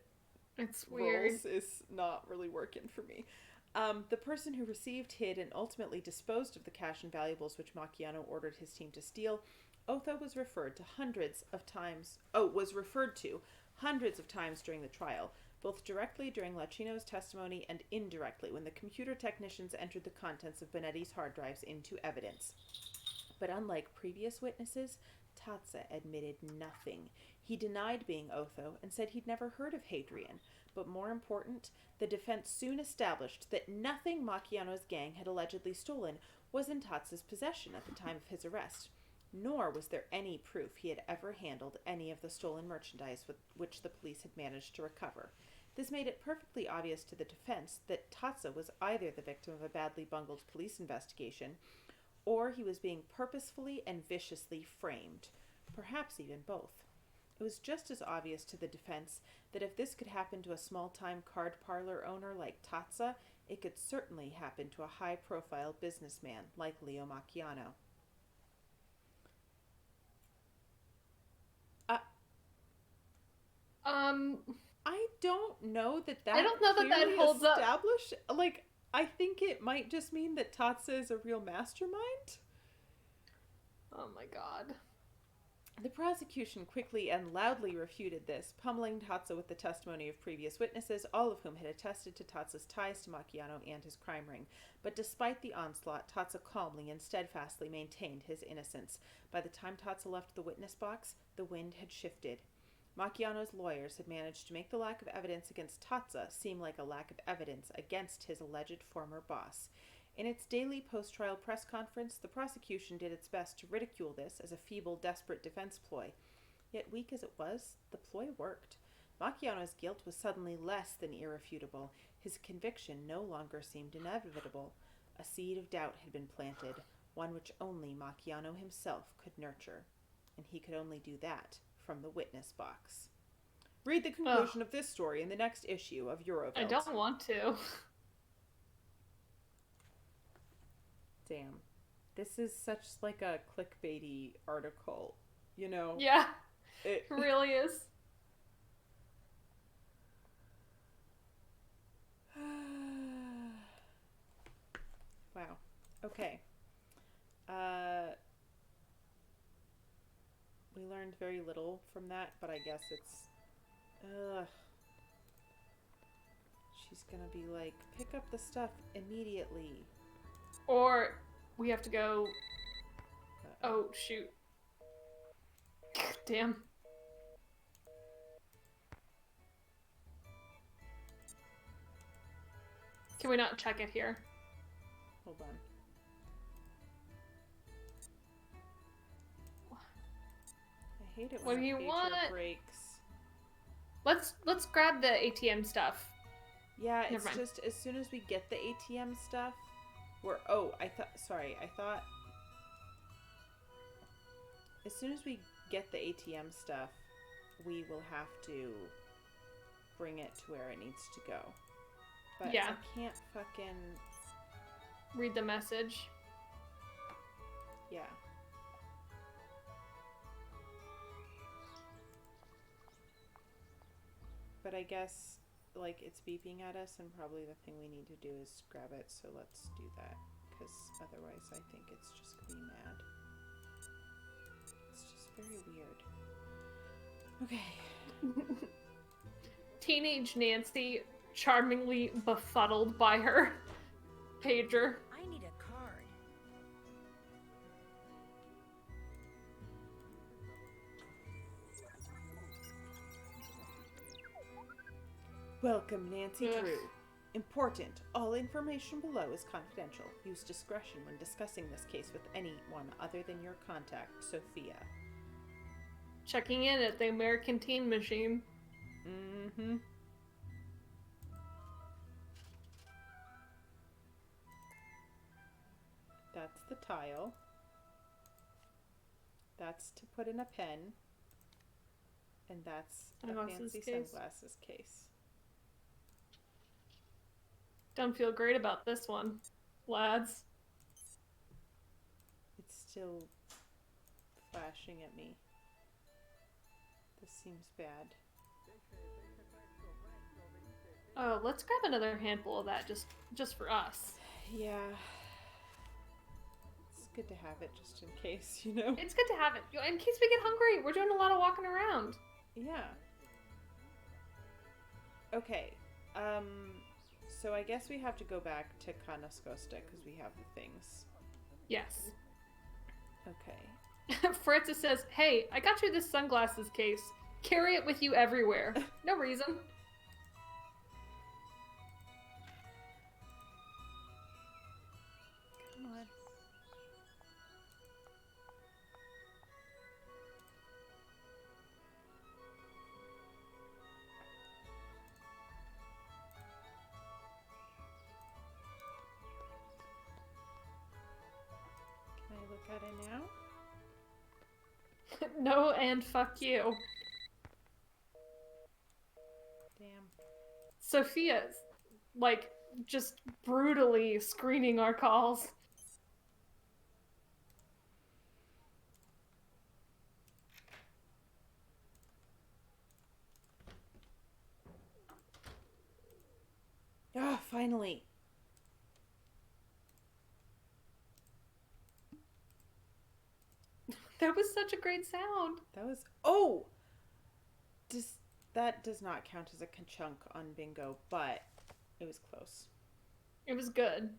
it's weird. roles is not really working for me. The person who received, hid, and ultimately disposed of the cash and valuables which Macchiano ordered his team to steal, Otho was referred to hundreds of times during the trial, both directly during Lacino's testimony and indirectly when the computer technicians entered the contents of Bonetti's hard drives into evidence. But unlike previous witnesses, Tazza admitted nothing. He denied being Otho and said he'd never heard of Hadrian. But more important, the defense soon established that nothing Macchiano's gang had allegedly stolen was in Tazza's possession at the time of his arrest, nor was there any proof he had ever handled any of the stolen merchandise which the police had managed to recover. This made it perfectly obvious to the defense that Tazza was either the victim of a badly bungled police investigation, or he was being purposefully and viciously framed, perhaps even both. It was just as obvious to the defense that if this could happen to a small-time card parlor owner like Tazza, it could certainly happen to a high-profile businessman like Leo Macchiano. I don't know that I don't know that holds up. I think it might just mean that Tazza is a real mastermind. Oh my god. The prosecution quickly and loudly refuted this, pummeling Tatsa with the testimony of previous witnesses, all of whom had attested to Tatsa's ties to Macchiano and his crime ring. But despite the onslaught, Tatsa calmly and steadfastly maintained his innocence. By the time Tatsa left the witness box, the wind had shifted. Macchiano's lawyers had managed to make the lack of evidence against Tatsa seem like a lack of evidence against his alleged former boss. In its daily post-trial press conference, the prosecution did its best to ridicule this as a feeble, desperate defense ploy. Yet weak as it was, the ploy worked. Macchiano's guilt was suddenly less than irrefutable. His conviction no longer seemed inevitable. A seed of doubt had been planted, one which only Macchiano himself could nurture. And he could only do that from the witness box. Read the conclusion of this story in the next issue of Eurovelt. I don't want to. Damn. This is such like a clickbaity article, you know? Yeah, it really is. Wow. Okay. We learned very little from that, but I guess it's... She's gonna be like, pick up the stuff immediately. Or we have to go... Oh, shoot. Damn. Can we not check it here? Hold on. I hate it What when do you a pager want? breaks. Let's grab the ATM stuff. Yeah, Never it's mind. just as soon as we get the ATM stuff, I thought as soon as we get the ATM stuff, we will have to bring it to where it needs to go. But Yeah. I can't fucking... Read the message. Yeah. But I guess, like, it's beeping at us, and probably the thing we need to do is grab it, so let's do that. Because otherwise I think it's just gonna be mad. It's just very weird. Okay. Teenage Nancy, charmingly befuddled by her pager. I need a card. Welcome, Nancy Ugh. Drew. Important. All information below is confidential. Use discretion when discussing this case with anyone other than your contact, Sophia. Checking in at the American Teen Machine. Mm-hmm. That's the tile. That's to put in a pen. And that's a Sunglasses fancy case. sunglasses case. Don't feel great about this one, lads. It's still flashing at me. This seems bad. Oh, let's grab another handful of that just for us. Yeah. It's good to have it just in case, you know? It's good to have it in case we get hungry. We're doing a lot of walking around. Yeah. Okay. So I guess we have to go back to Kanaskosta because we have the things. Yes. Okay. Francis says, "Hey, I got you this sunglasses case. Carry it with you everywhere. No reason." Come on. Can I look at it now? No, and fuck you. Damn. Sophia's, like, just brutally screening our calls. Ah, finally. That was such a great sound. That was... Oh! That does not count as a chunk on bingo, but it was close. It was good.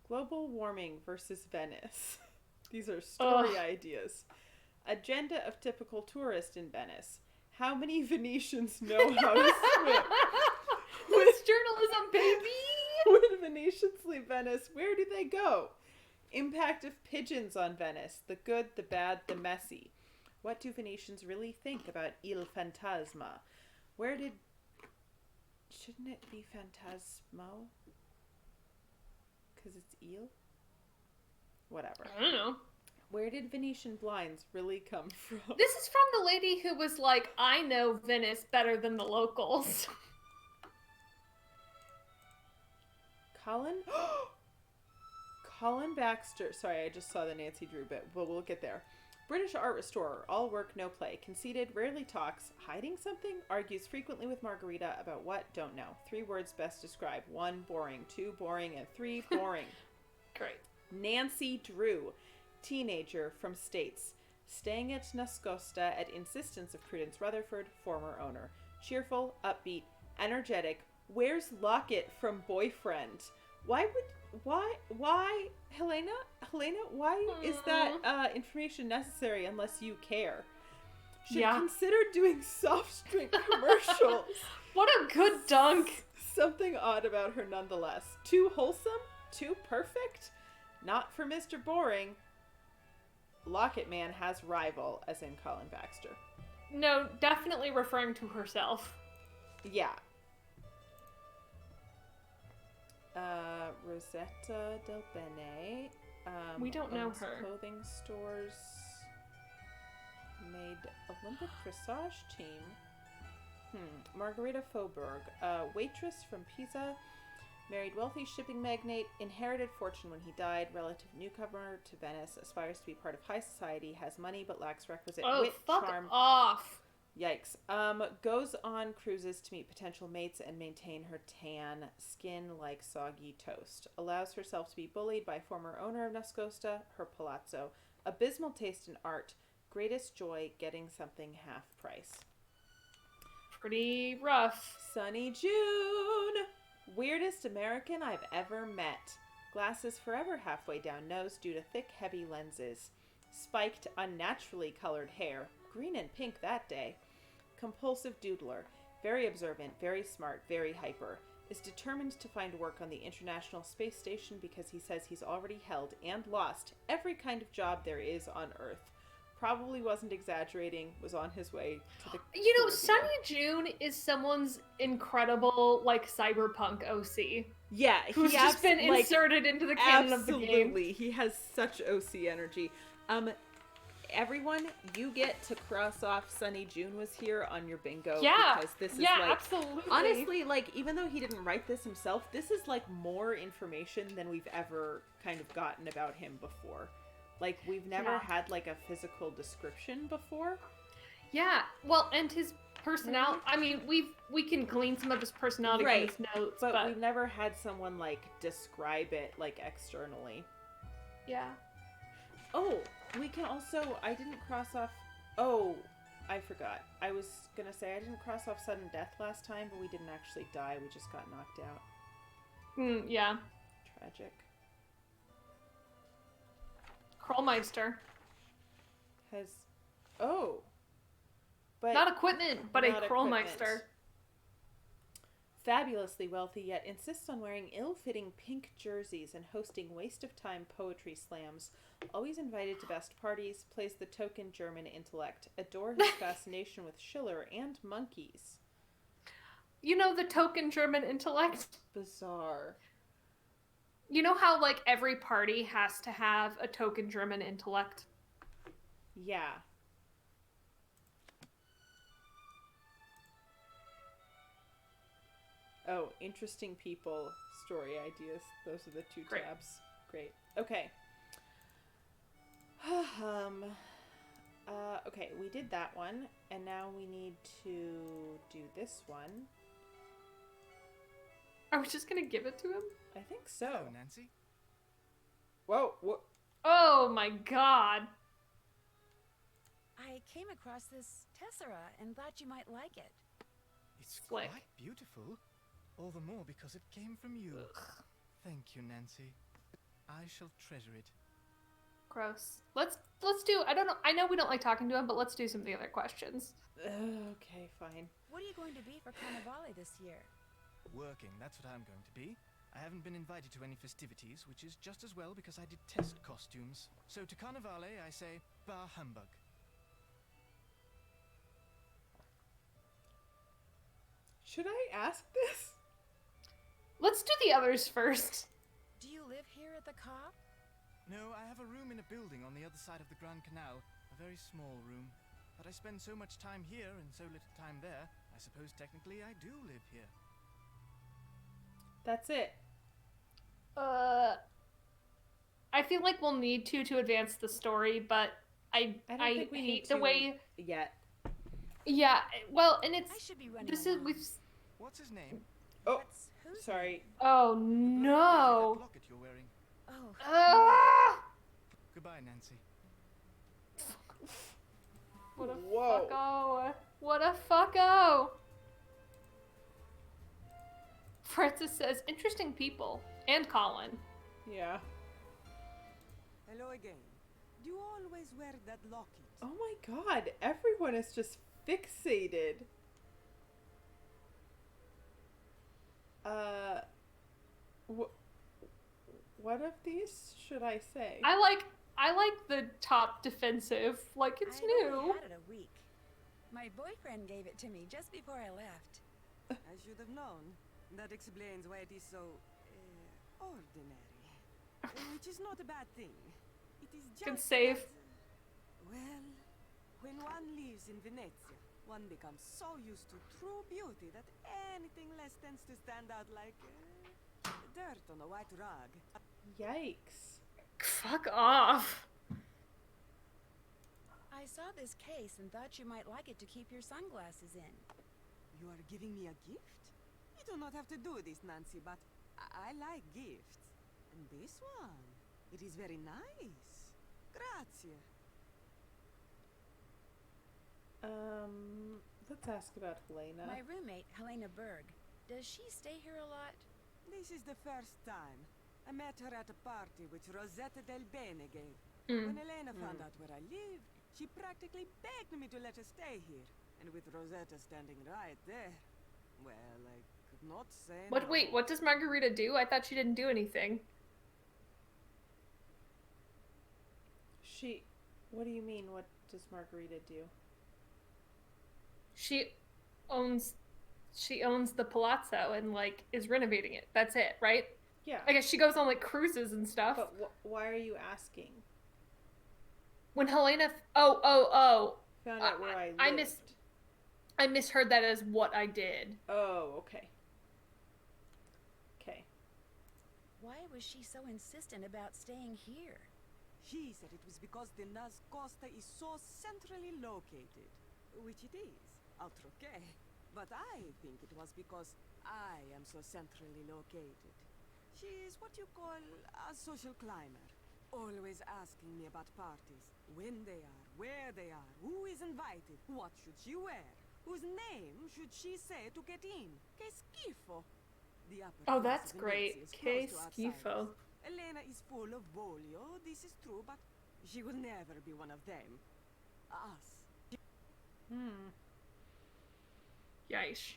Global warming versus Venice. These are story ideas. Agenda of typical tourist in Venice. How many Venetians know how to swim? It's journalism, baby! When Venetians leave Venice, where do they go? Impact of pigeons on Venice. The good, the bad, the messy. What do Venetians really think about Il Fantasma? Where did... Shouldn't it be Fantasmo? Because it's Il? Whatever. I don't know. Where did Venetian blinds really come from? This is from the lady who was like, I know Venice better than the locals. Colin Baxter. Sorry, I just saw the Nancy Drew bit, but we'll get there. British art restorer, all work, no play. Conceited, rarely talks. Hiding something? Argues frequently with Margarita about what? Don't know. 3 words best describe. 1, boring. 2, boring. And 3, boring. Great. Nancy Drew. Teenager from States. Staying at Nascosta at insistence of Prudence Rutherford, former owner. Cheerful, upbeat, energetic. Where's Locket from Boyfriend? Why, Helena, why is that information necessary unless you care? Should consider doing soft drink commercials. What a good dunk. Something odd about her nonetheless. Too wholesome? Too perfect? Not for Mr. Boring. Locket Man has rival, as in Colin Baxter. No, definitely referring to herself. Yeah. Rosetta Del Bene. We don't know owns her. Clothing stores. Made Olympic dressage team. Margarita Faubourg. Waitress from Pisa. Married wealthy shipping magnate. Inherited fortune when he died. Relative newcomer to Venice. Aspires to be part of high society. Has money but lacks requisite wit, fuck charm. off. Yikes. Goes on cruises to meet potential mates and maintain her tan skin like soggy toast. Allows herself to be bullied by former owner of Nascosta, her palazzo. Abysmal taste in art. Greatest joy getting something half price. Pretty rough. Sunny June. Weirdest American I've ever met. Glasses forever halfway down nose due to thick, heavy lenses. Spiked, unnaturally colored hair. Green and pink that day. Compulsive doodler. Very observant, very smart, very hyper. Is determined to find work on the International Space Station because he says he's already held and lost every kind of job there is on Earth. Probably wasn't exaggerating, was on his way to the Caribbean. Sunny June is someone's incredible, cyberpunk OC. Yeah, who's just been inserted into the canon of the game. Absolutely, he has such OC energy. Everyone, you get to cross off Sunny June was here on your bingo. Yeah, because this is absolutely. Honestly, even though he didn't write this himself, this is more information than we've ever kind of gotten about him before. We've never had a physical description before. Yeah, well, and his personality. I mean, we can glean some of his personality from his notes, but we've never had someone describe it externally. Yeah. Oh, we can also. I didn't cross off. Oh, I forgot. I was gonna say I didn't cross off sudden death last time, but we didn't actually die. We just got knocked out. Yeah. Tragic. Krollmeister. But not equipment, but a Krollmeister. Equipment. Fabulously wealthy, yet insists on wearing ill-fitting pink jerseys and hosting waste-of-time poetry slams. Always invited to best parties, plays the token German intellect. Adore his fascination with Schiller and monkeys. You know the token German intellect? Bizarre. You know how, every party has to have a token German intellect? Yeah. Oh, interesting people, story ideas. Those are the 2 Great. tabs. Great. Okay. Okay, we did that one, and now we need to do this one. Are we just gonna give it to him? I think so. Hello, Nancy. Whoa, what? Oh my god. I came across this tessera and thought you might like it. It's Slick. quite beautiful. All the more because it came from you. Ugh, Thank you, Nancy. I shall treasure it. gross. Let's do. I don't know. I know we don't like talking to him, but let's do some of the other questions. Okay, fine. What are you going to be for Carnivale this year? Working, that's what I'm going to be. I haven't been invited to any festivities, which is just as well because I detest costumes. So to Carnivale, I say, bah humbug. Should I ask this? Let's do the others first. Do you live here at the Cop? No, I have a room in a building on the other side of the Grand Canal. A very small room. But I spend so much time here and so little time there, I suppose technically I do live here. That's it. I feel like we'll need to advance the story, but I don't think we need hate the to way. yet. Yeah, well, and it's I should be running this is along. we've. What's his name? Oh, What's who's sorry. Oh That no. locket you're wearing. Oh, Ah! Goodbye, Nancy. What a Whoa. fucko. What a fucko. Francis says, interesting people. And Colin. Yeah. Hello again. Do you always wear that locket? Oh my god, everyone is just fixated. What of these should I say? I like the top defensive. Like it's I've only new. had it a week. My boyfriend gave it to me just before I left. I should have known. That explains why it is so ordinary. Which is not a bad thing. It is just Can save. that, well, when one lives in Venezia, one becomes so used to true beauty that anything less tends to stand out like dirt on a white rug. Yikes. Fuck off. I saw this case and thought you might like it to keep your sunglasses in. You are giving me a gift? You do not have to do this, Nancy, but I like gifts. And this one, it is very nice. Grazie. Let's ask about Helena. My roommate, Helena Berg, does she stay here a lot? This is the first time. I met her at a party which Rosetta Del Bene gave. Mm. When Elena found out where I lived, she practically begged me to let her stay here. And with Rosetta standing right there, well, I could not say What no. wait, what does Margarita do? I thought she didn't do anything. What do you mean, what does Margarita do? She owns the palazzo and like is renovating it. That's it, right? Yeah. I guess she goes on like cruises and stuff. But why are you asking? When Helena oh, Found out where I lived. I misheard that as what I did. Oh, okay. Okay. Why was she so insistent about staying here? She said it was because the Nas Costa is so centrally located. Which it is, altro che. But I think it was because I am so centrally located. She is what you call a social climber. Always asking me about parties. When they are, where they are, who is invited, what should she wear, whose name should she say to get in. Che schifo. The upper Oh, class that's of great. Venezia is Que closed to schifo. outsiders. Elena is full of voglio, this is true, but she will never be one of them. Us. Yikes.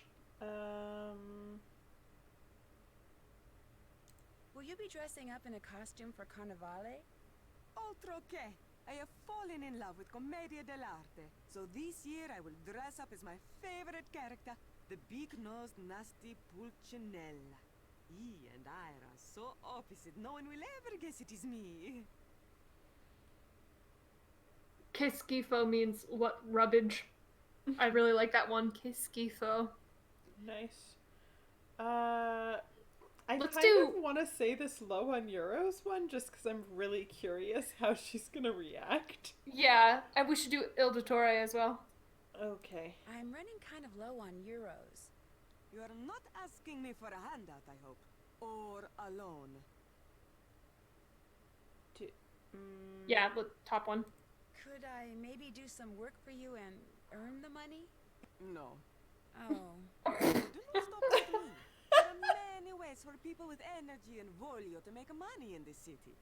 Will you be dressing up in a costume for Carnivale? Altro che. I have fallen in love with Commedia dell'arte. So this year I will dress up as my favorite character, the big-nosed nasty Pulcinella. He and I are so opposite, no one will ever guess it is me. Que schifo means what rubbish. I really like that one. Que schifo. Nice. I Let's kind do- of want to say this low on Euros one just because I'm really curious how she's gonna react. Yeah, and we should do Il Dottore as well. Okay. I'm running kind of low on euros. You are not asking me for a handout, I hope. Or a loan. Yeah, the top one. Could I maybe do some work for you and earn the money? No. Oh. Do not stop at me. There are many ways for people with energy and volio to make money in this city.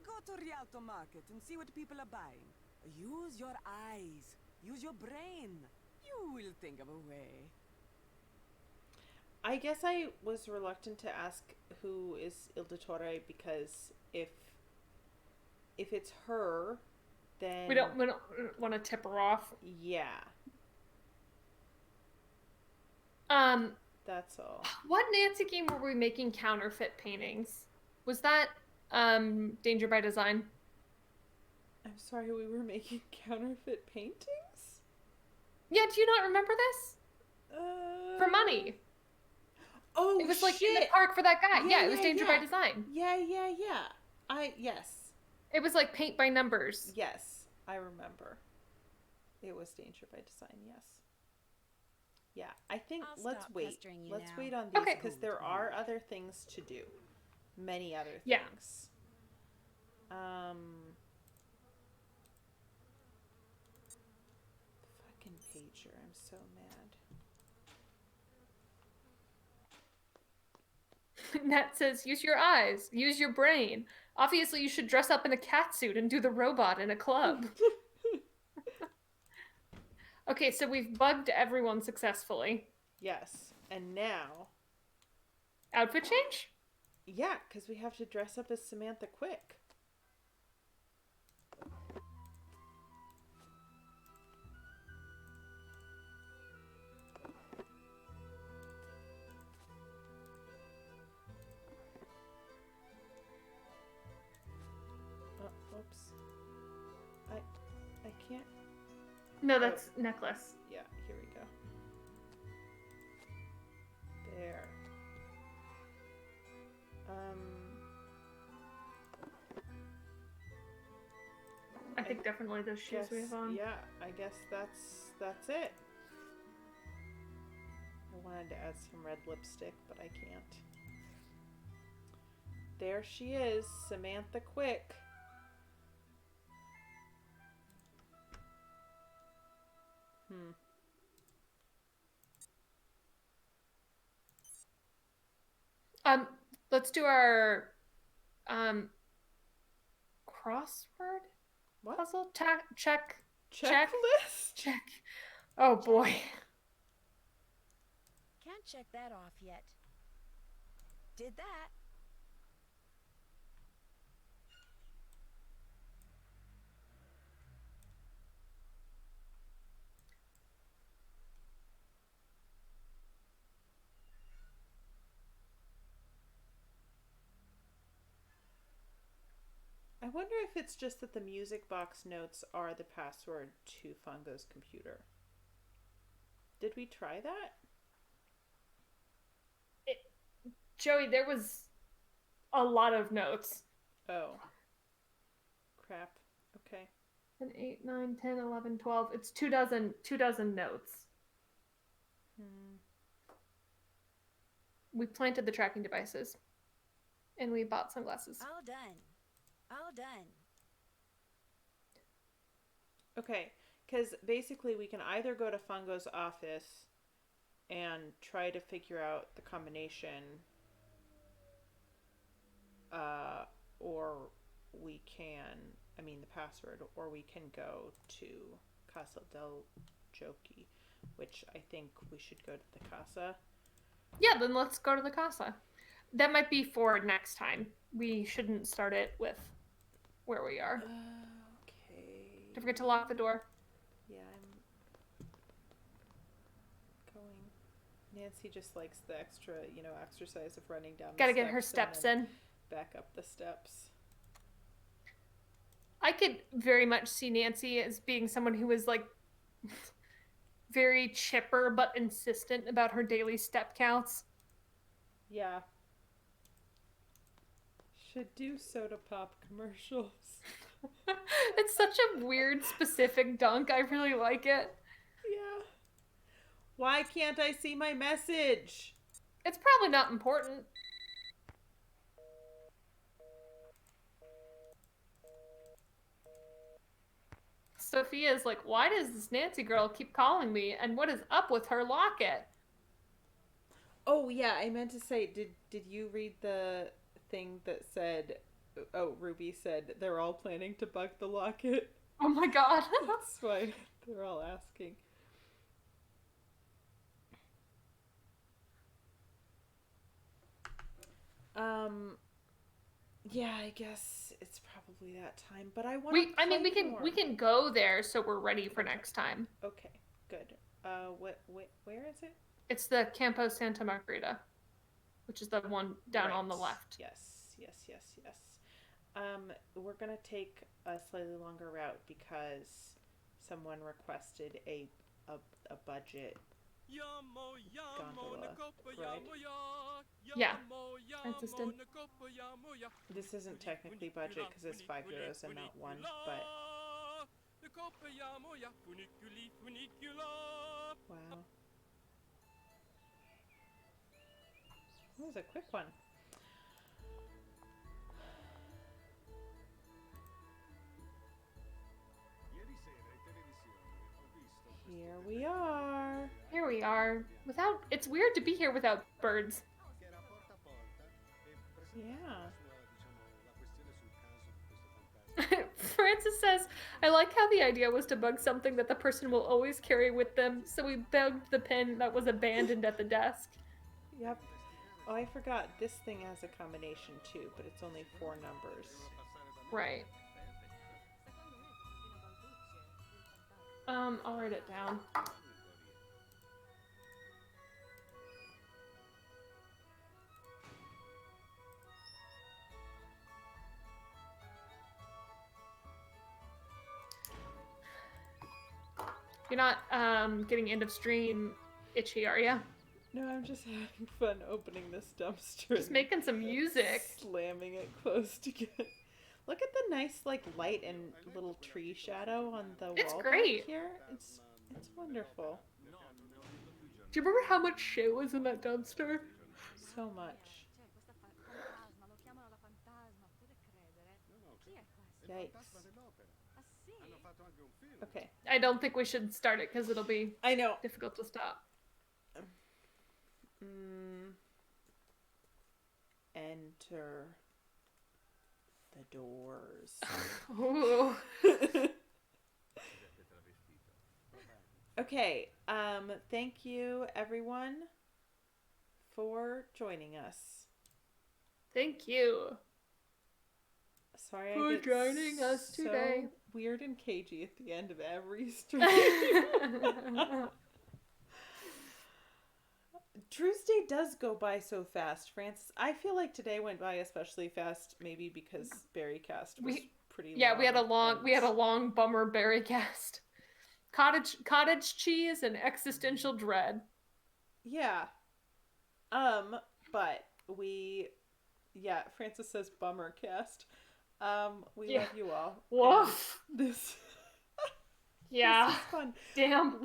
Go to Rialto Market and see what people are buying. Use your eyes. Use your brain. You will think of a way. I guess I was reluctant to ask who is Il Dottore because if it's her, then We don't want to tip her off. yeah, Um, that's all. what Nancy game were we making counterfeit paintings? Was that Danger by Design? I'm sorry, we were making counterfeit paintings? Yeah, do you not remember this? For money. Oh, It was like shit. in the park for that guy. Yeah, it was Danger by yeah. Design. Yeah. Yes. It was like paint by numbers. Yes, I remember. It was Danger by Design, yes. Yeah, I think I'll let's stop wait. pestering you Let's now. wait on these Okay. because there are other things to do. Many other Yeah. things. Fucking pager, I'm so mad. Nat says, use your eyes, use your brain. Obviously, you should dress up in a cat suit and do the robot in a club. Okay, so we've bugged everyone successfully. Yes, and now, Outfit change? yeah, because we have to dress up as Samantha Quick. Whoops. I can't. No, that's necklace. Yeah, here we go. There. I think definitely those shoes we have on. Yeah, I guess that's it. I wanted to add some red lipstick, but I can't. There she is, Samantha Quick. Let's do our crossword What? puzzle. Check. Checklist? Check. Oh boy. Can't check that off yet. Did that. I wonder if it's just that the music box notes are the password to Fungo's computer. Did we try that? Joey, there was a lot of notes. Oh. Crap. Okay. 8, 9, 10, 11, 12. It's 2 dozen notes. We planted the tracking devices. And we bought sunglasses. All done. All done. Okay, because basically we can either go to Fungo's office and try to figure out the combination, or we can, the password, or we can go to Casa del Jockey, which I think we should go to the Casa. Yeah, then let's go to the Casa. That might be for next time. We shouldn't start it with where we are. Okay. Don't forget to lock the door. Yeah, I'm going. Nancy just likes the extra, exercise of running down Gotta the get her steps and in. back up the steps. I could very much see Nancy as being someone who is like very chipper but insistent about her daily step counts. Yeah. Should do soda pop commercials. It's such a weird, specific dunk. I really like it. Yeah. Why can't I see my message? It's probably not important. Sophia's like, why does this Nancy girl keep calling me? And what is up with her locket? Oh yeah, I meant to say, did you read the thing that said, oh, Ruby said they're all planning to bug the locket? Oh my god. That's why they're all asking. Yeah, I guess it's probably that time, but I want to I mean, play more. we can go there so we're ready for next time. Okay, good. Where is it? It's the Campo Santa Margarita, which is the one down on the left. Yes. We're gonna take a slightly longer route because someone requested a budget gondola ride. Yeah, Francis did. This isn't technically budget because it's €5 and not one, but wow, that was a quick one. Here we are. Here we are. It's weird to be here without birds. Yeah. Francis says, I like how the idea was to bug something that the person will always carry with them, so we bugged the pen that was abandoned at the desk. Yep. Oh, I forgot. This thing has a combination too, but it's only 4 numbers. Right. I'll write it down. You're not getting end of stream itchy, are you? No, I'm just having fun opening this dumpster. Just making some music. Slamming it close together. Look at the nice like light and little tree shadow on the It's wall great. back here. It's wonderful. Do you remember how much shit was in that dumpster? So much. Yikes. Okay. I don't think we should start it because it'll be I know. difficult to stop. Enter the doors. Ooh. Okay. Thank you everyone for joining us. Thank you Sorry for I get joining us so today. weird and cagey at the end of every stream. Tuesday does go by so fast, Francis. I feel like today went by especially fast, maybe because Berrycast was pretty long. We had a long bummer berry cast. Cottage cheese and existential dread. Yeah. But Francis says bummer cast. We love you all. Woof. This Yeah. This is fun. Damn.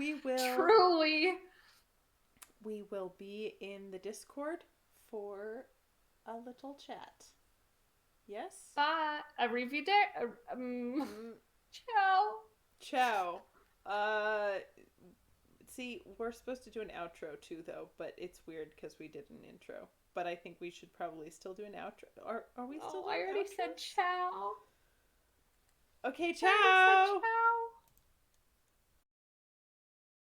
Truly. We will be in the Discord for a little chat. Yes? Bye. Ciao. Ciao. See, we're supposed to do an outro too, though, but it's weird because we did an intro. But I think we should probably still do an outro. Are we still doing I already outros? said ciao. Okay, ciao.